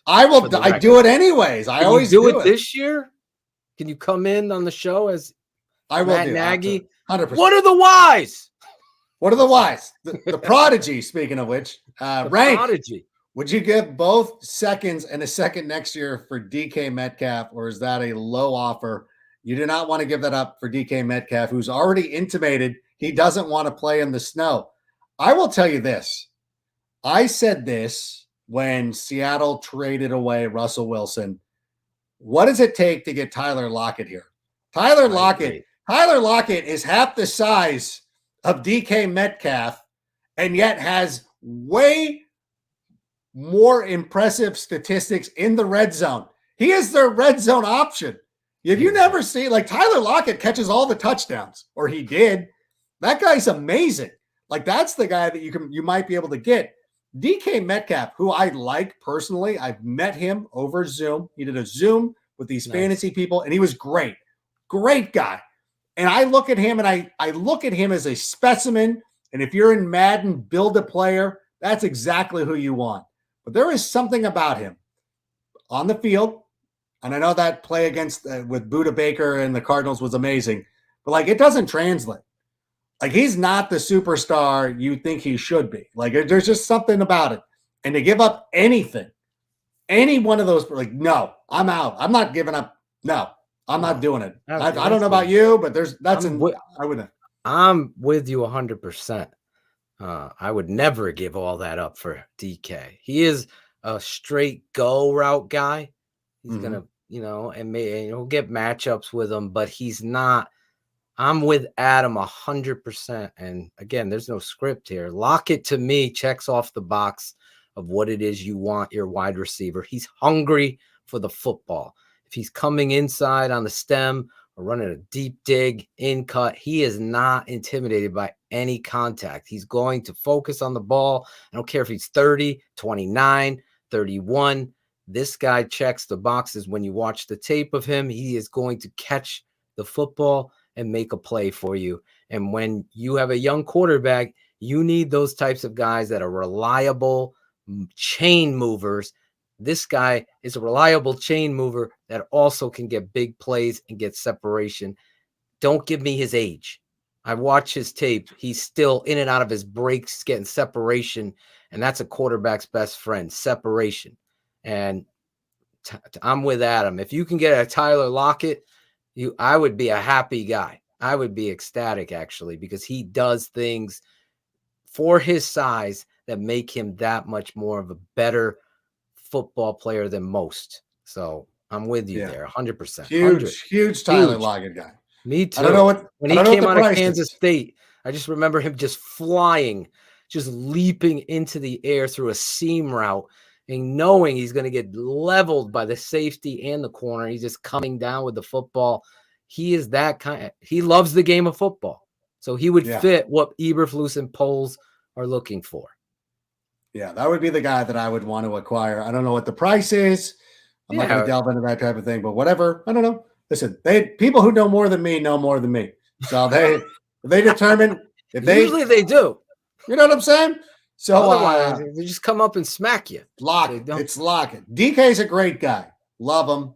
I do it anyways. I always do it this year. Can you come in on the show as Matt Nagy? 100%. What are the whys? What are the whys? The prodigy. Speaking of which, Rank. Prodigy. Would you give both seconds and a second next year for DK Metcalf, or is that a low offer? You do not want to give that up for DK Metcalf, who's already intimated he doesn't want to play in the snow. I will tell you this. I said this when Seattle traded away Russell Wilson. What does it take to get Tyler Lockett here? Tyler Lockett is half the size of DK Metcalf and yet has way more impressive statistics in the red zone. He is their red zone option. If you never see, Tyler Lockett catches all the touchdowns, or he did. That guy's amazing. That's the guy that you might be able to get. DK Metcalf, who I like personally, I've met him over Zoom. He did a Zoom with these fantasy people, and he was great. Great guy. And I look at him, and I look at him as a specimen. And if you're in Madden, build a player, that's exactly who you want. But there is something about him on the field. And I know that play against with Budda Baker and the Cardinals was amazing. But it doesn't translate. Like, he's not the superstar you think he should be. Like, there's just something about it. And to give up anything, any one of those, like, no, I'm out. I'm not giving up. No, I'm not doing it. I don't know about you, but I wouldn't. I'm with you 100%. I would never give all that up for DK. He is a straight go route guy. He's gonna, and he'll get matchups with him, but he's not. I'm with Adam 100%. And again, there's no script here. Lockett, to me, checks off the box of what it is you want your wide receiver. He's hungry for the football. If he's coming inside on the stem or running a deep dig, in cut, he is not intimidated by any contact. He's going to focus on the ball. I don't care if he's 30, 29, 31. This guy checks the boxes. When you watch the tape of him, he is going to catch the football and make a play for you. And when you have a young quarterback, you need those types of guys that are reliable chain movers. This guy is a reliable chain mover that also can get big plays and get separation. Don't give me his age. I watch his tape. He's still in and out of his breaks, getting separation. And that's a quarterback's best friend, separation. And I'm with Adam. If you can get a Tyler Lockett, I would be a happy guy. I would be ecstatic, actually, because he does things for his size that make him that much more of a better football player than most. So I'm with you there, 100%. Huge Tyler Lockett guy. Me too. I don't know when he came out of Kansas State, I just remember him just flying, just leaping into the air through a seam route and knowing he's going to get leveled by the safety and the corner. He's just coming down with the football. He is that kind. He loves the game of football. So he would fit what Eberflus and Poles are looking for. Yeah, that would be the guy that I would want to acquire. I don't know what the price is. I'm not going to delve into that type of thing, but whatever. I don't know. Listen, people who know more than me know more than me. So they determine if they usually they do. You know what I'm saying? So otherwise, they just come up and smack you. Lockett. It's Lockett. DK's a great guy. Love him,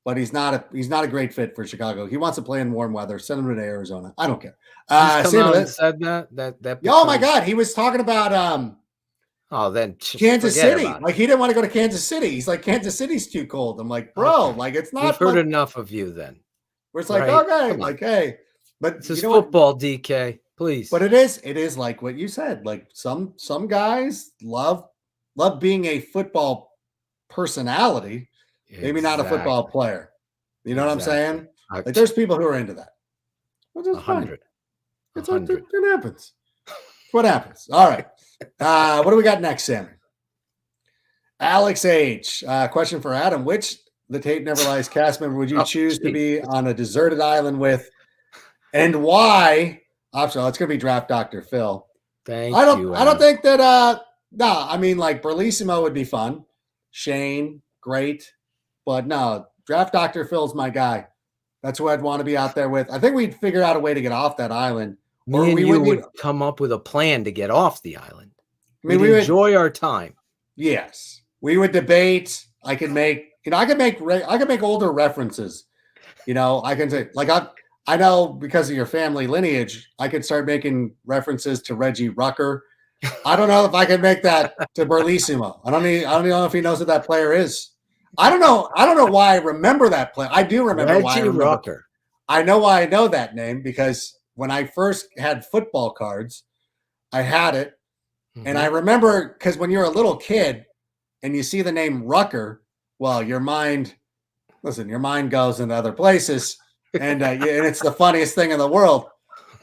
but he's not a great fit for Chicago. He wants to play in warm weather. Send him to Arizona. I don't care. Said that. Oh my God, he was talking about then Kansas City. Like, he didn't want to go to Kansas City. He's like, Kansas City's too cold. I'm like, bro, like, it's not. We've heard enough of you then. Where it's like, okay, like, hey, but this is football, DK. Please. But it is like what you said. Like, some guys love being a football personality, maybe not a football player. You know what I'm saying? Like, there's people who are into that. Which is 100. It's 100. It happens. What happens? All right. What do we got next, Sammy? Alex H. Question for Adam. Which the Tape Never Lies cast member would you choose to be on a deserted island with, and why? Optional. It's going to be Draft Dr. Phil. I don't think that. I mean, like, Berlissimo would be fun. Shane, great, but no, Draft Dr. Phil's my guy. That's who I'd want to be out there with. I think we'd figure out a way to get off that island. Me and you would come up with a plan to get off the island. I mean, we would enjoy our time. Yes, we would debate. I could make older references. I can say, like, I know because of your family lineage, I could start making references to Reggie Rucker. I don't know if I could make that to Berlissimo. I don't even know if he knows what that player is. I don't know why I remember that player. I do remember why I remember. Rucker. I know why I know that name, because when I first had football cards, I had it. Mm-hmm. And I remember, because when you're a little kid and you see the name Rucker, well, your mind goes into other places. And it's the funniest thing in the world.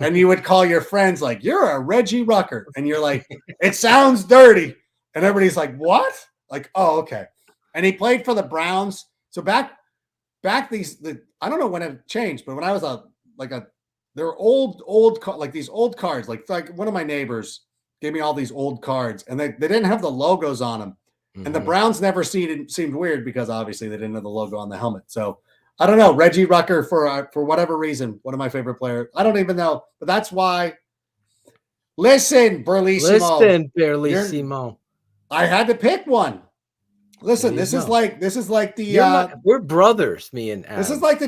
And you would call your friends like, you're a Reggie Rucker. And you're like, it sounds dirty. And everybody's like, what? Like, oh, okay. And he played for the Browns. So back I don't know when it changed, but when I was there were old like these old cards, like one of my neighbors gave me all these old cards, and they didn't have the logos on them. Mm-hmm. And the Browns never seemed weird, because obviously they didn't have the logo on the helmet. So I don't know, Reggie Rucker, for whatever reason, one of my favorite players. I don't even know, but that's why. Listen, Berlissimo. I had to pick one. Listen, this is like the we're brothers, me and Adam. This is like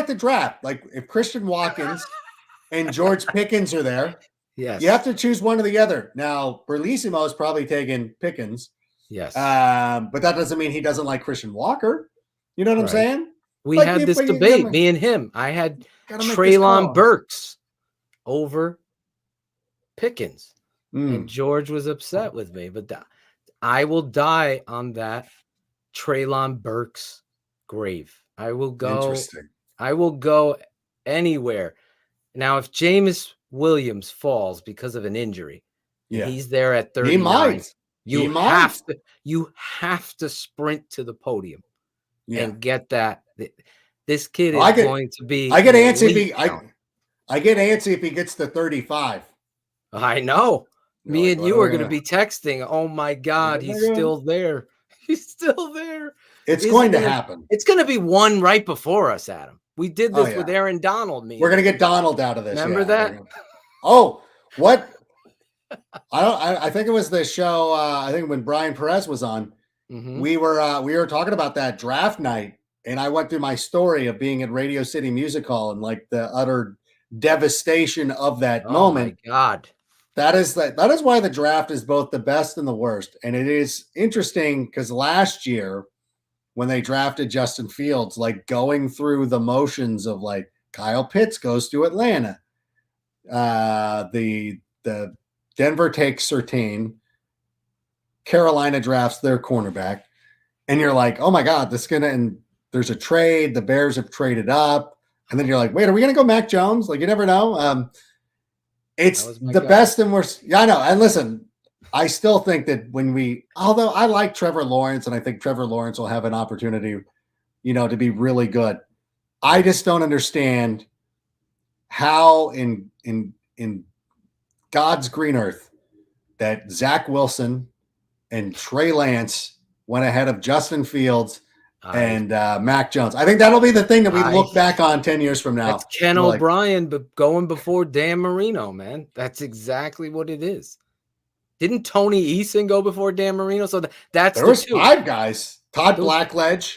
the draft. Like, if Christian Watkins and George Pickens are there. Yes. You have to choose one or the other. Now, Berlissimo is probably taking Pickens. Yes. But that doesn't mean he doesn't like Christian Walker. You know what I'm saying? We had this debate, me and him. I had Treylon Burks over Pickens. And George was upset with me. But I will die on that Treylon Burks grave. I will go anywhere. Now, if Jameis Williams falls because of an injury, he's there at 39. You have to sprint to the podium and get that. This kid is going to be. I get antsy if he gets to 35. I know. Me and you are going to be texting. Oh my God, he's still there. He's still there. It's going to happen. It's going to be one right before us, Adam. We did this with Aaron Donald. We're going to get Donald out of this. Remember that? Oh, what? I think it was the show. I think when Brian Perez was on, we were talking about that draft night, and I went through my story of being at Radio City Music Hall and like the utter devastation of that moment. Oh my God. That is why the draft is both the best and the worst. And it is interesting because last year when they drafted Justin Fields, like going through the motions of like Kyle Pitts goes to Atlanta. The Denver takes Surtain. Carolina drafts their cornerback. And you're like, oh my God, and there's a trade. The Bears have traded up. And then you're like, wait, are we going to go Mac Jones? Like, you never know. It's the best and worst. Yeah, I know. And listen, I still think that although I like Trevor Lawrence and I think Trevor Lawrence will have an opportunity, to be really good. I just don't understand how in God's green earth that Zach Wilson and Trey Lance went ahead of Justin Fields and Mac Jones. I think that'll be the thing that we look back on 10 years from now. That's Ken O'Brien, but going before Dan Marino, man. That's exactly what it is. Didn't Tony Eason go before Dan Marino? So that's there was 5 guys. Todd Blackledge.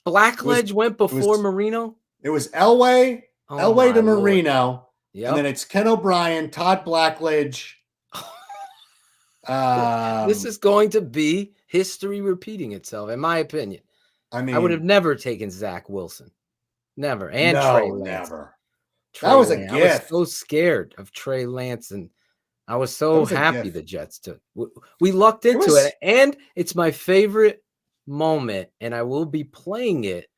Blackledge went before Marino? It was Elway to Marino. Yep. And then it's Ken O'Brien, Todd Blackledge. This is going to be history repeating itself, in my opinion. I mean, I would have never taken Zach Wilson. Never. And Trey Lance. Never. That was a gift. I was so scared of Trey Lance, and I was so happy the Jets took. We lucked into it, and it's my favorite moment, and I will be playing it,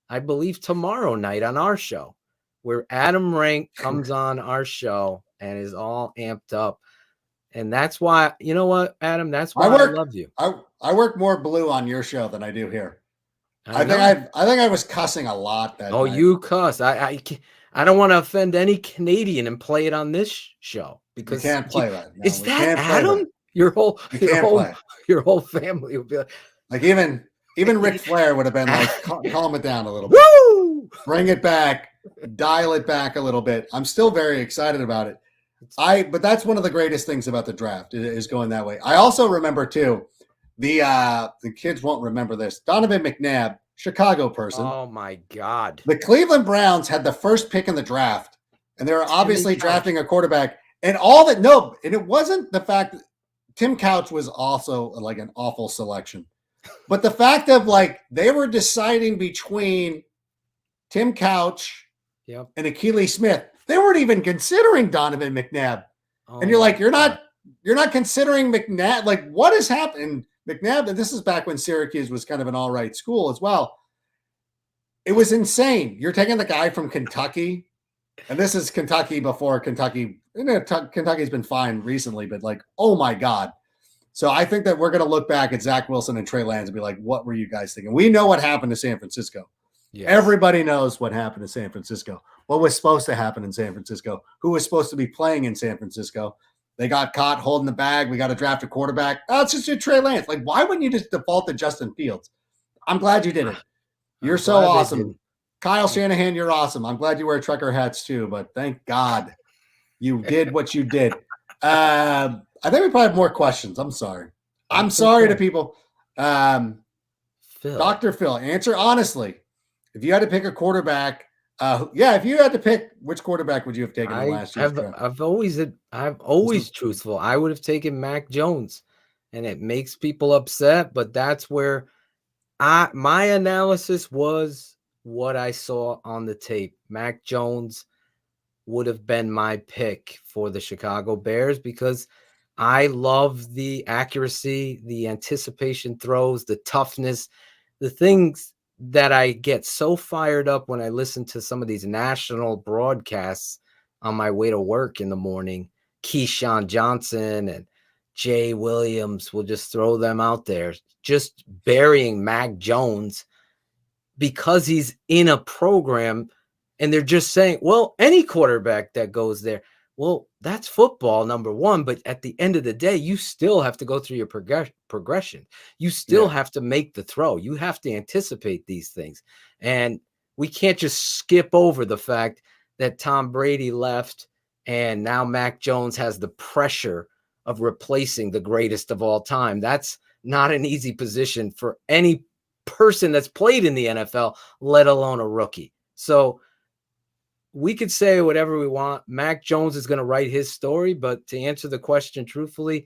I believe, tomorrow night on our show, where Adam Rank comes on our show and is all amped up. And that's why, you know what, Adam? That's why I love you. I work more blue on your show than I do here. I think I was cussing a lot that night. You cuss. I don't want to offend any Canadian and play it on this show because we can't play that. No, is that Adam? Your whole family would be like even Ric Flair would have been like, calm it down a little bit. Woo! Bring it back, dial it back a little bit. I'm still very excited about it. But that's one of the greatest things about the draft is going that way. I also remember too, the kids won't remember this. Donovan McNabb, Chicago person. Oh my God. The Cleveland Browns had the first pick in the draft, and they were obviously drafting a quarterback. And it wasn't the fact that Tim Couch was also like an awful selection. But the fact of like they were deciding between Tim Couch and Akili Smith. They weren't even considering Donovan McNabb. And you're like, you're not considering McNabb. Like, what has happened? McNabb, and this is back when Syracuse was kind of an all right school as well. It was insane. You're taking the guy from Kentucky, and this is Kentucky before Kentucky. Kentucky's been fine recently, but like, oh my God. So I think that we're going to look back at Zach Wilson and Trey Lance and be like, what were you guys thinking? We know what happened to San Francisco. Yes. Everybody knows what happened to San Francisco. What was supposed to happen in San Francisco? Who was supposed to be playing in San Francisco? They got caught holding the bag. We got to draft a quarterback. Oh, it's just a Trey Lance. Like, why wouldn't you just default to Justin Fields? I'm glad you did it. You're so awesome. Kyle Shanahan, you're awesome. I'm glad you wear trucker hats too, but thank God you did what you did. I think we probably have more questions. I'm sorry. I'm sorry to people. Dr. Phil, answer honestly. If you had to pick a quarterback Yeah, if you had to pick, which quarterback would you have taken in last year's draft? I've always truthful. I would have taken Mac Jones, and it makes people upset, but that's where my analysis was what I saw on the tape. Mac Jones would have been my pick for the Chicago Bears because I love the accuracy, the anticipation throws, the toughness, the things that I get so fired up when I listen to some of these national broadcasts on my way to work in the morning. Keyshawn Johnson and Jay Williams will just throw them out there, just burying Mac Jones because he's in a program and they're just saying, well, any quarterback that goes there, well, that's football, number one. But at the end of the day, you still have to go through your progression. You still have to make the throw. You have to anticipate these things. And we can't just skip over the fact that Tom Brady left and now Mac Jones has the pressure of replacing the greatest of all time. That's not an easy position for any person that's played in the NFL, let alone a rookie. So we could say whatever we want. Mac Jones is going to write his story, but to answer the question truthfully,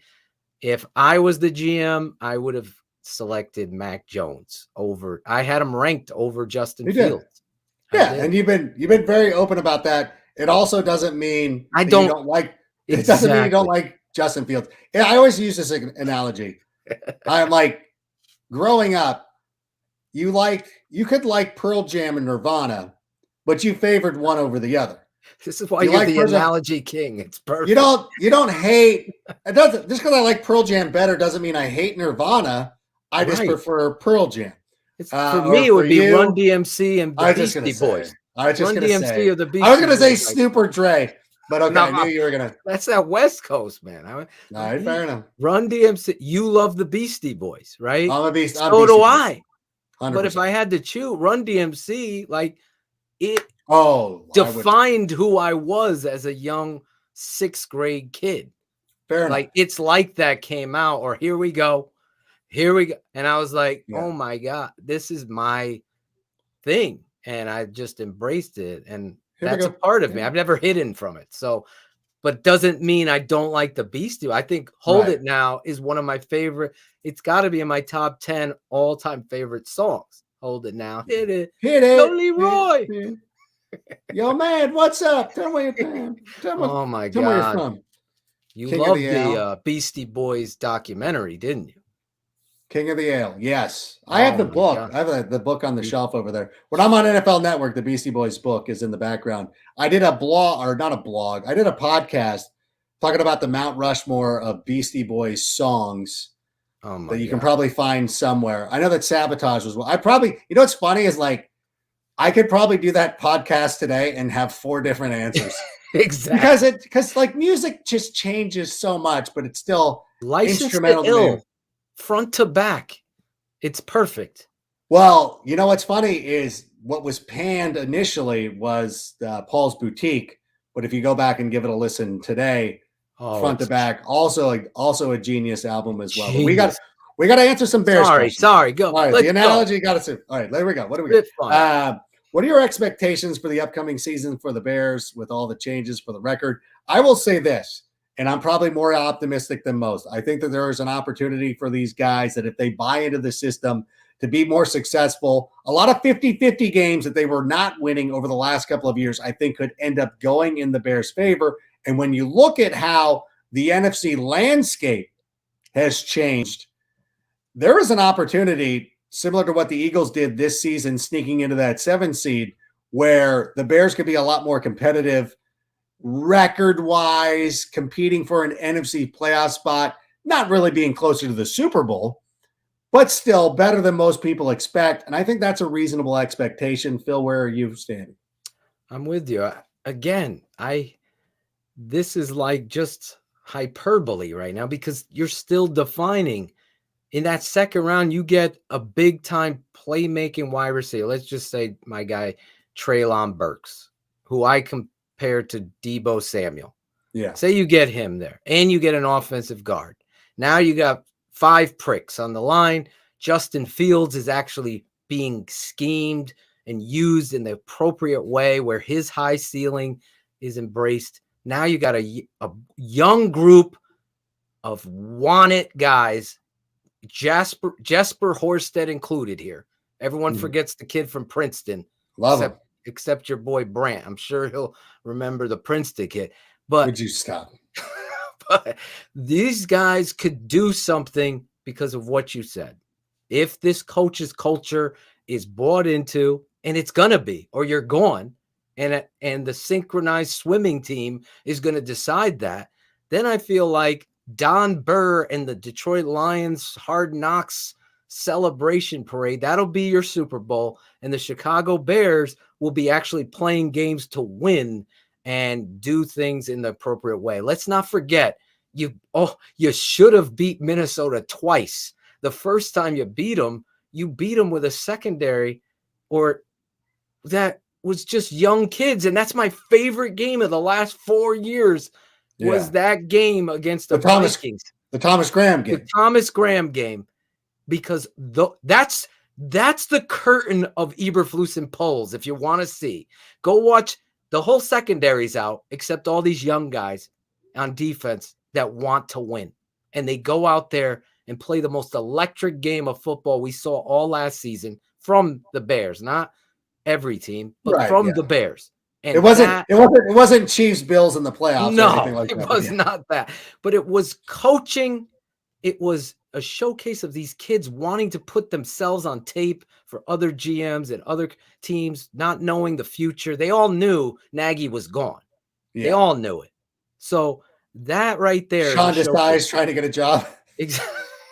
if I was the GM, I would have selected Mac Jones over. I had him ranked over Justin Fields. Yeah, and you've been very open about that. It also doesn't mean you don't like. It doesn't mean you don't like Justin Fields. Yeah, I always use this analogy. I'm like, growing up, you could like Pearl Jam and Nirvana, but you favored one over the other. This is why you're the analogy king. It's perfect. You don't hate. It doesn't just because I like Pearl Jam better doesn't mean I hate Nirvana. I just prefer Pearl Jam. For me, it would be Run DMC and the Beastie Boys. I was just Run going to DMC say. or the Beastie I was going to say Boys. Snoop or Dre, but okay, I knew you were going to. That's that West Coast, man. All right, fair enough. Run DMC. You love the Beastie Boys, right? I'm a Beastie. So do I. 100%. But if I had to choose, Run DMC, like it defined who I was as a young 6th grade kid. Fair enough. Like it's like that came out, or here we go. And I was like, oh my God, this is my thing. And I just embraced it. And that's a part of me. I've never hidden from it. So, but doesn't mean I don't like the Beastie. I think Hold It Now is one of my favorite. It's got to be in my top 10 all-time favorite songs. Hold It Now. Hit it. Yo, Leroy. Hit it. Yo, man, what's up? Tell me where you're from. Oh, my God. Tell me where you're from. You loved the Beastie Boys documentary, didn't you? King of the Ale. Yes. I have the book. God. I have the book on the shelf over there. When I'm on NFL Network, the Beastie Boys book is in the background. I did a blog, or not a blog. I did a podcast talking about the Mount Rushmore of Beastie Boys songs that you can probably find somewhere. I know that Sabotage was one. What's funny is like, I could probably do that podcast today and have 4 different answers. Exactly. Because like music just changes so much, but it's still instrumental to me. Front to back. It's perfect. Well, you know what's funny is what was panned initially was Paul's Boutique, but if you go back and give it a listen today, front to back, also a genius album as well. We got to answer some Bears questions. Sorry, go. All right, the analogy got us. All right, there we go. What do we got? What are your expectations for the upcoming season for the Bears with all the changes for the record? I will say this. And I'm probably more optimistic than most. I think that there is an opportunity for these guys that if they buy into the system to be more successful, a lot of 50-50 games that they were not winning over the last couple of years, I think could end up going in the Bears' favor. And when you look at how the NFC landscape has changed, there is an opportunity similar to what the Eagles did this season, sneaking into that 7 seed, where the Bears could be a lot more competitive record-wise, competing for an NFC playoff spot, not really being closer to the Super Bowl, but still better than most people expect. And I think that's a reasonable expectation. Phil, where are you standing? I'm with you. Again, this is like just hyperbole right now because you're still defining. In that second round, you get a big-time playmaking wide receiver. Let's just say my guy, Treylon Burks, who I compared to Deebo Samuel. Yeah. Say you get him there, and you get an offensive guard. Now you got 5 pricks on the line. Justin Fields is actually being schemed and used in the appropriate way where his high ceiling is embraced. Now you got a young group of wanted guys, Jesper Horsted included here. Everyone forgets the kid from Princeton, except your boy Brant. I'm sure he'll remember the Princeton kid. But would you stop? But these guys could do something because of what you said. If this coach's culture is bought into, and it's gonna be, or you're gone, and the synchronized swimming team is going to decide that, then I feel like Don Burr and the Detroit Lions Hard Knocks celebration parade, that'll be your Super Bowl, and the Chicago Bears will be actually playing games to win and do things in the appropriate way. Let's not forget, you should have beat Minnesota twice. The first time you beat them with a secondary or that was just young kids. And that's my favorite game of the last 4 years was that game against the Vikings. The Thomas Graham game. The Thomas Graham game. Because that's the curtain of Eberflus and Poles. If you want to see, go watch. The whole secondary's out, except all these young guys on defense that want to win. And they go out there and play the most electric game of football we saw all last season from the Bears. Not every team, but from the Bears. And it wasn't Chiefs Bills in the playoffs. No, or anything like it that. was not that. But it was coaching. It was a showcase of these kids wanting to put themselves on tape for other GMs and other teams, not knowing the future. They all knew Nagy was gone. Yeah. They all knew it. So that right there. Sean Desai's trying to get a job.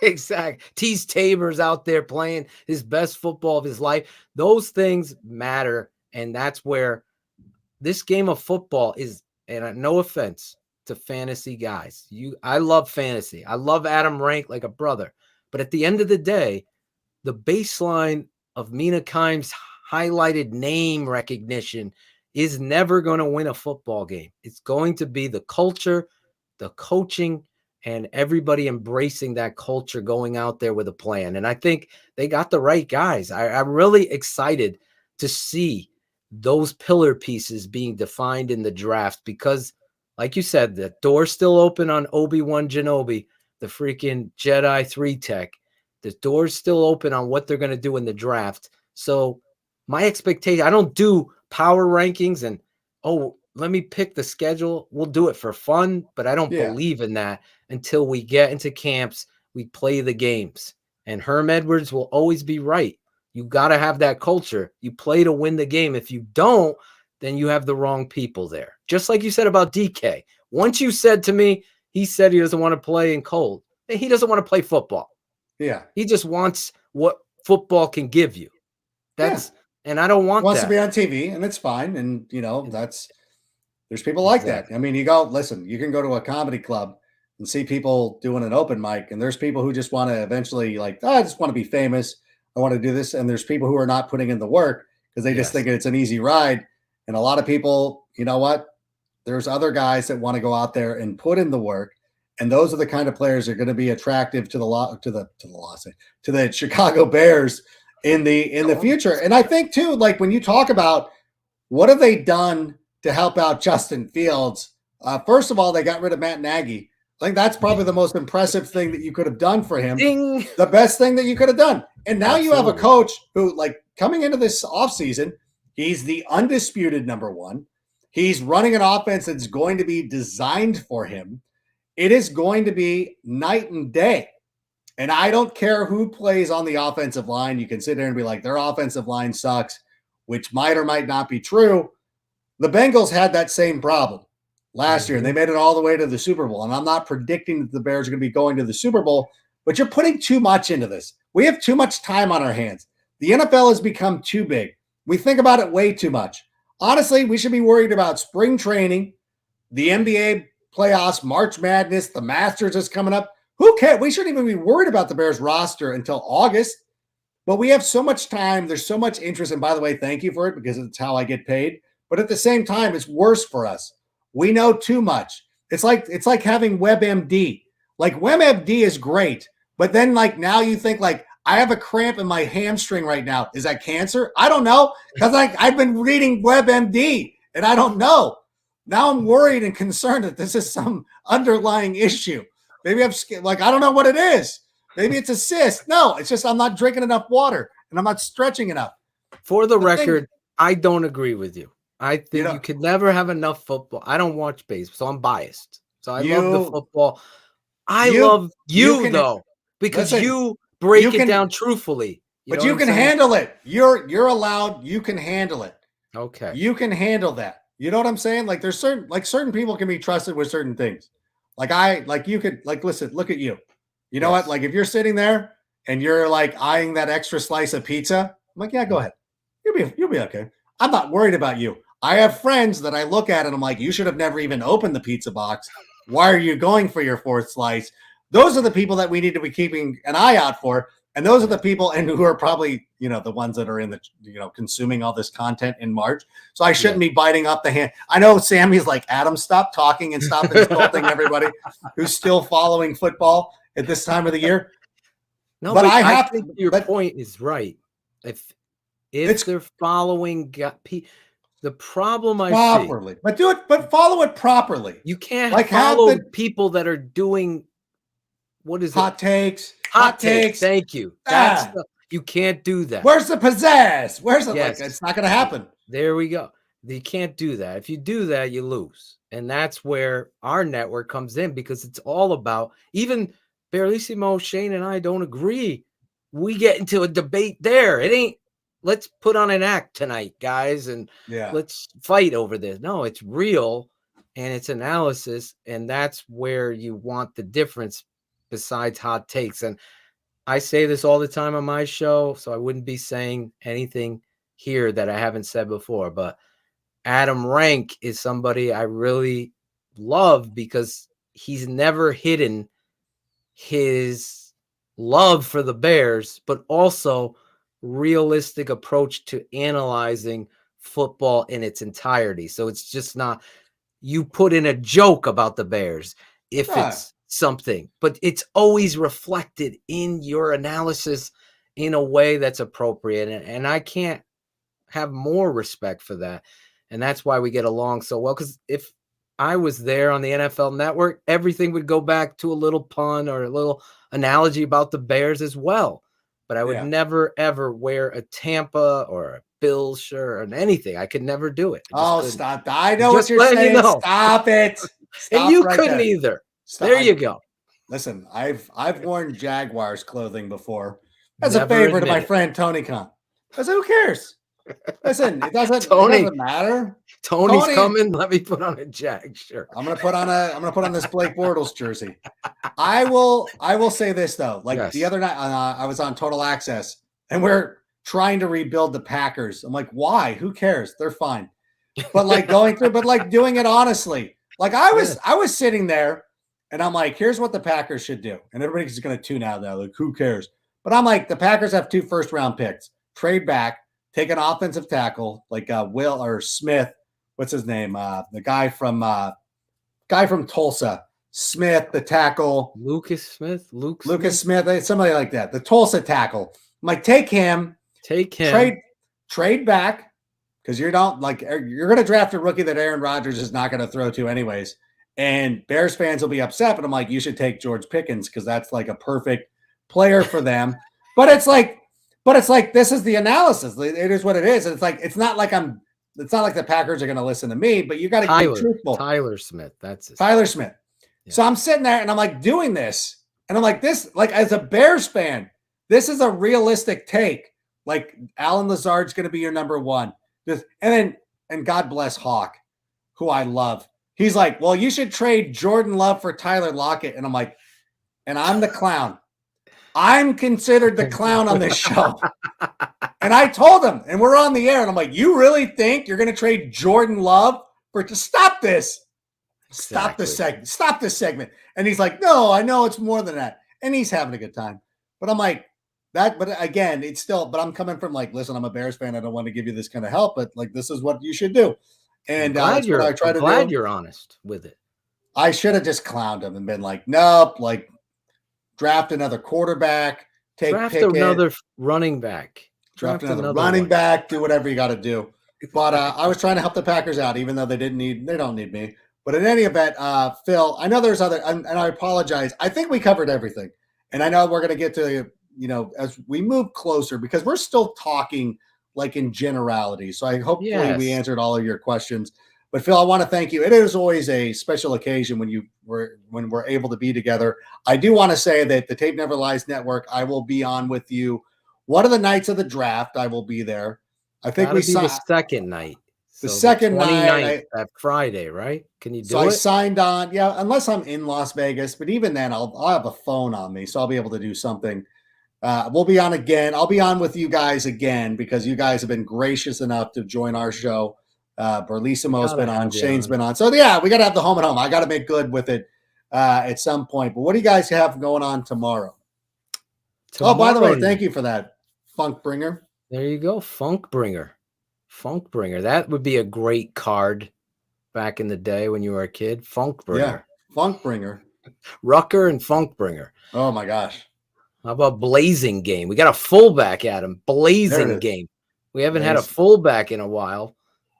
Exactly. Tease Tabor's out there playing his best football of his life. Those things matter. And that's where this game of football is, and no offense to fantasy guys. I love fantasy. I love Adam Rank like a brother. But at the end of the day, the baseline of Mina Kimes' highlighted name recognition is never going to win a football game. It's going to be the culture, the coaching, and everybody embracing that culture, going out there with a plan. And I think they got the right guys. I'm really excited to see those pillar pieces being defined in the draft because, like you said, the door's still open on Obi-Wan Kenobi, the freaking Jedi 3 tech. The door's still open on what they're going to do in the draft. So my expectation, I don't do power rankings and, let me pick the schedule. We'll do it for fun, but I don't believe in that until we get into camps, we play the games. And Herm Edwards will always be right. You got to have that culture. You play to win the game. If you don't, then you have the wrong people there. Just like you said about DK. Once you said to me, he said he doesn't want to play in cold. He doesn't want to play football. Yeah. He just wants what football can give you. And I don't want that. He wants to be on TV, and it's fine. And, there's people like that. I mean, you can go to a comedy club and see people doing an open mic, and there's people who just want to eventually I just want to be famous. I want to do this. And there's people who are not putting in the work because they just think it's an easy ride. And a lot of people, you know what? There's other guys that want to go out there and put in the work. And those are the kind of players that are going to be attractive to the Chicago Bears in the future. And I think too, like when you talk about what have they done to help out Justin Fields, first of all, they got rid of Matt Nagy. I think that's probably the most impressive thing that you could have done for him. Ding. The best thing that you could have done. And now you have a coach who, coming into this offseason, he's the undisputed number one. He's running an offense that's going to be designed for him. It is going to be night and day. And I don't care who plays on the offensive line. You can sit there and be like, their offensive line sucks, which might or might not be true. The Bengals had that same problem last year, and they made it all the way to the Super Bowl. And I'm not predicting that the Bears are going to be going to the Super Bowl, but you're putting too much into this. We have too much time on our hands. The NFL has become too big. We think about it way too much. Honestly, we should be worried about spring training, the NBA playoffs, March Madness, the Masters is coming up. Who cares? We shouldn't even be worried about the Bears roster until August. But we have so much time. There's so much interest. And by the way, thank you for it because it's how I get paid. But at the same time, it's worse for us. We know too much. It's like having WebMD. Like WebMD is great, but then now you think I have a cramp in my hamstring right now. Is that cancer? I don't know, because I've been reading WebMD and I don't know. Now I'm worried and concerned that this is some underlying issue. Maybe I'm like, I don't know what it is. Maybe it's a cyst. No, it's just I'm not drinking enough water and I'm not stretching enough. For the record, I don't agree with you. I think you could never have enough football. I don't watch baseball, so I'm biased. So I love the football. I love you though, because you break it down truthfully. But you can handle it. You're allowed. You can handle it. Okay. You can handle that. You know what I'm saying? Like there's certain people can be trusted with certain things. You could listen, look at you. You know what? Like if you're sitting there and you're like eyeing that extra slice of pizza, I'm like, yeah, go ahead. You'll be okay. I'm not worried about you. I have friends that I look at and I'm like, you should have never even opened the pizza box. Why are you going for your fourth slice? Those are the people that we need to be keeping an eye out for. And those are the people and who are probably, the ones that are in the, consuming all this content in March. So I shouldn't be biting off the hand. I know Sammy's like, Adam, stop talking and stop insulting everybody who's still following football at this time of the year. No, but I think your point is right. If they're following the problem I properly, see, but follow it properly. You can't follow people that are doing hot takes. Hot takes. Thank you. You can't do that. Where's the pizzazz? Where's the it's not going to happen. There we go. You can't do that. If you do that, you lose. And that's where our network comes in, because it's all about, even Barlissimo, Shane, and I don't agree. We get into a debate there. It ain't, let's put on an act tonight, guys, and let's fight over this. No, it's real and it's analysis, and that's where you want the difference besides hot takes. And I say this all the time on my show, so I wouldn't be saying anything here that I haven't said before, but Adam Rank is somebody I really love because he's never hidden his love for the Bears, but also realistic approach to analyzing football in its entirety. So it's just not you put in a joke about the Bears if it's something, but it's always reflected in your analysis in a way that's appropriate. And I can't have more respect for that. And that's why we get along so well. Because if I was there on the NFL Network, everything would go back to a little pun or a little analogy about the Bears as well. But I would never, ever wear a Tampa or a Bills shirt or anything. I could never do it. Stop. I know what you're saying. Stop it. And you couldn't either. There you go. Listen, I've worn Jaguars clothing before as a favor to my friend Tony Khan. I said, who cares? Listen, it doesn't matter. Tony's coming. Let me put on a Jag shirt. I'm gonna put on this Blake Bortles jersey. I will say this though. The other night, I was on Total Access, and we're trying to rebuild the Packers. I'm like, why? Who cares? They're fine. But doing it honestly. I was sitting there, and I'm like, here's what the Packers should do. And everybody's gonna tune out now. Like, who cares? But I'm like, the Packers have 2 first-round picks. Trade back. Take an offensive tackle like Will or Smith. What's his name? The guy from Tulsa. Smith, the tackle. Lucas Smith, somebody like that. The Tulsa tackle. I'm like, take him. Trade back, because you're going to draft a rookie that Aaron Rodgers is not going to throw to anyways. And Bears fans will be upset, but I'm like, you should take George Pickens because that's like a perfect player for them. But it's like, this is the analysis. It is what it is. And it's not like the Packers are going to listen to me, but you got to be truthful. Tyler Smith. That's Tyler Smith. Yeah. So I'm sitting there and I'm like doing this. And I'm like, this, as a Bears fan, this is a realistic take. Like Alan Lazard's going to be your number one. And God bless Hawk, who I love. He's like, well, you should trade Jordan Love for Tyler Lockett. And I'm like, and I'm the clown. I'm considered the clown on this show. And I told him, and we're on the air, and I'm like, you really think you're going to trade Jordan Love to stop this? Exactly. Stop this segment. And he's like, no, I know it's more than that. And he's having a good time. But I'm like, but again, it's still, but I'm coming from listen, I'm a Bears fan. I don't want to give you this kind of help, but this is what you should do. And I'm glad you're honest with it. I should have just clowned him and been like, nope, draft another quarterback, take Pickett. Another running back. Draft another running back. Do whatever you got to do. But I was trying to help the Packers out, even though they don't need me. But in any event, Phil, I know there's other, and I apologize. I think we covered everything. And I know we're going to get to, as we move closer, because we're still talking like in generality. So I hopefully we answered all of your questions. But Phil, I want to thank you. It is always a special occasion when we're able to be together. I do want to say that the Tape Never Lies Network, I will be on with you. One of the nights of the draft, I will be there. I think we signed the second night. The second night, that Friday, right? Can you do it? So I signed on, unless I'm in Las Vegas, but even then I'll have a phone on me, so I'll be able to do something. We'll be on again. I'll be on with you guys again because you guys have been gracious enough to join our show. Berlissimo's been on, Shane's been on. So we got to have the home and home. I got to make good with it at some point. But what do you guys have going on tomorrow? Oh, by the way, thank you for that, Funk Bringer. There you go, Funk Bringer. That would be a great card back in the day when you were a kid. Funk Bringer. Yeah, Funk Bringer. Rucker and Funk Bringer. Oh my gosh. How about Blazing Game? We got a fullback, Adam. Blazing Game. We haven't had a fullback in a while.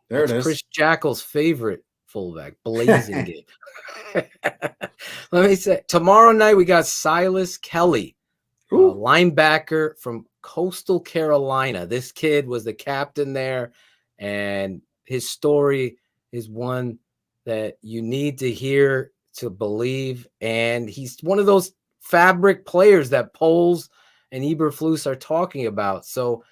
That's it is. Chris Jackel's favorite fullback. Blazing Game. Let me say, tomorrow night we got Silas Kelly, linebacker from Coastal Carolina. This kid was the captain there, and his story is one that you need to hear to believe. And he's one of those fabric players that Poles and Eberflus are talking about. So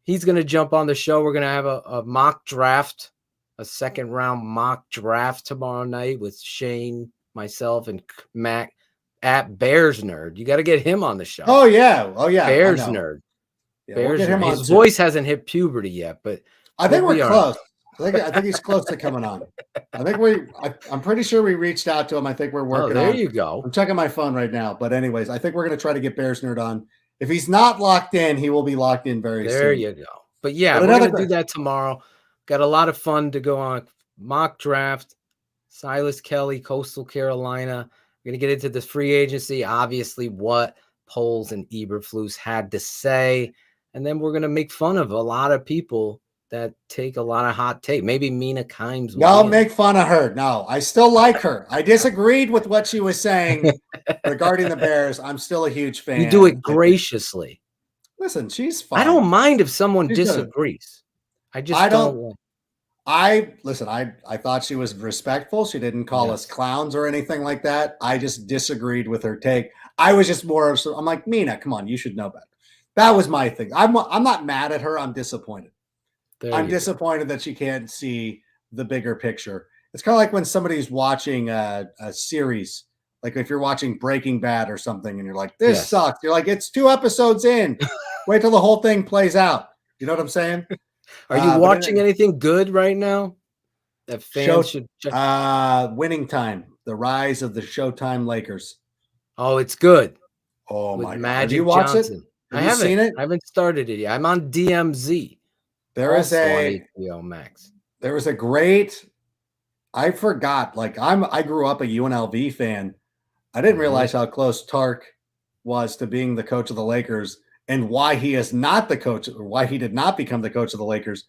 he's going to jump on the show. We're going to have a mock draft, a second round mock draft tomorrow night with Shane, myself, and Mac at Bears Nerd. You got to get him on the show. Oh yeah. Bears Nerd. Yeah, Bears Nerd. His voice hasn't hit puberty yet, but I think we're close. I think he's close to coming on. I'm pretty sure we reached out to him. I think we're working on. There you go. I'm checking my phone right now. But anyways, I think we're going to try to get Bears Nerd on. If he's not locked in, he will be locked in very soon. There you go. But we're going to do that tomorrow. Got a lot of fun to go on. Mock draft, Silas Kelly, Coastal Carolina. We're going to get into this free agency, obviously what Poles and Eberflus had to say. And then we're going to make fun of a lot of people that take a lot of hot take. Maybe Mina Kimes. No, make fun of her. No, I still like her. I disagreed with what she was saying regarding the Bears. I'm still a huge fan. You do it graciously. Listen, she's fine. I don't mind if someone disagrees. I don't. I thought she was respectful. She didn't call us clowns or anything like that. I just disagreed with her take. I was just I'm like, Mina, come on, you should know better. That was my thing. I'm not mad at her. I'm disappointed. I'm disappointed that she can't see the bigger picture. It's kind of like when somebody's watching a series, like if you're watching Breaking Bad or something, and you're like, this sucks. You're like, it's 2 episodes in. Wait till the whole thing plays out. You know what I'm saying? Are you watching anything good right now that fans should check? Winning Time, the rise of the Showtime Lakers. Oh, it's good. Oh my God. Magic Have you watched Johnson. it? Have you seen it? I haven't started it yet. I'm on DMZ. There is on HBO Max. There was a great, I forgot, I grew up a UNLV fan. I didn't realize how close Tark was to being the coach of the Lakers and why he is not the coach, or why he did not become the coach of the Lakers.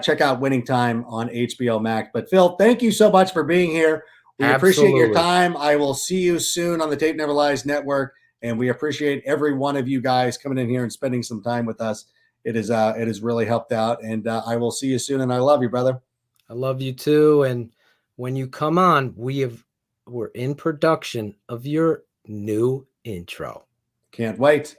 Check out Winning Time on HBO Max. But Phil, thank you so much for being here. We appreciate your time. I will see you soon on the Tape Never Lies Network. And we appreciate every one of you guys coming in here and spending some time with us. It has really helped out. And I will see you soon. And I love you, brother. I love you too. And when you come on, we're in production of your new intro. Can't wait.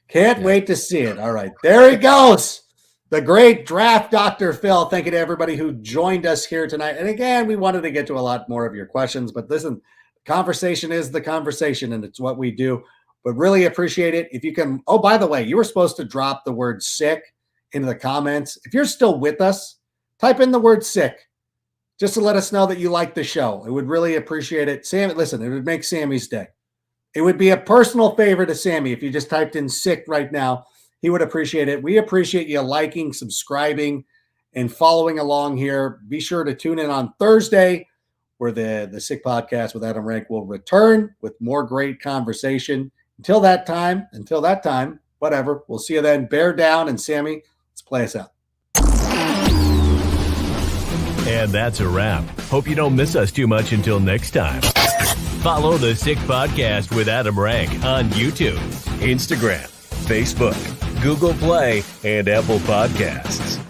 Can't wait to see it. All right. There he goes. The great draft Dr. Phil. Thank you to everybody who joined us here tonight. And again, we wanted to get to a lot more of your questions, but listen, conversation is the conversation, and it's what we do. But really appreciate it. If you can, oh, by the way, you were supposed to drop the word sick into the comments. If you're still with us, type in the word sick just to let us know that you like the show. I would really appreciate it. Sam, listen, it would make Sammy's day. It would be a personal favor to Sammy if you just typed in sick right now. He would appreciate it. We appreciate you liking, subscribing, and following along here. Be sure to tune in on Thursday where the Sick Podcast with Adam Rank will return with more great conversation. Until that time, whatever. We'll see you then. Bear down, and Sammy, let's play us out. And that's a wrap. Hope you don't miss us too much until next time. Follow the Sick Podcast with Adam Rank on YouTube, Instagram, Facebook, Google Play, and Apple Podcasts.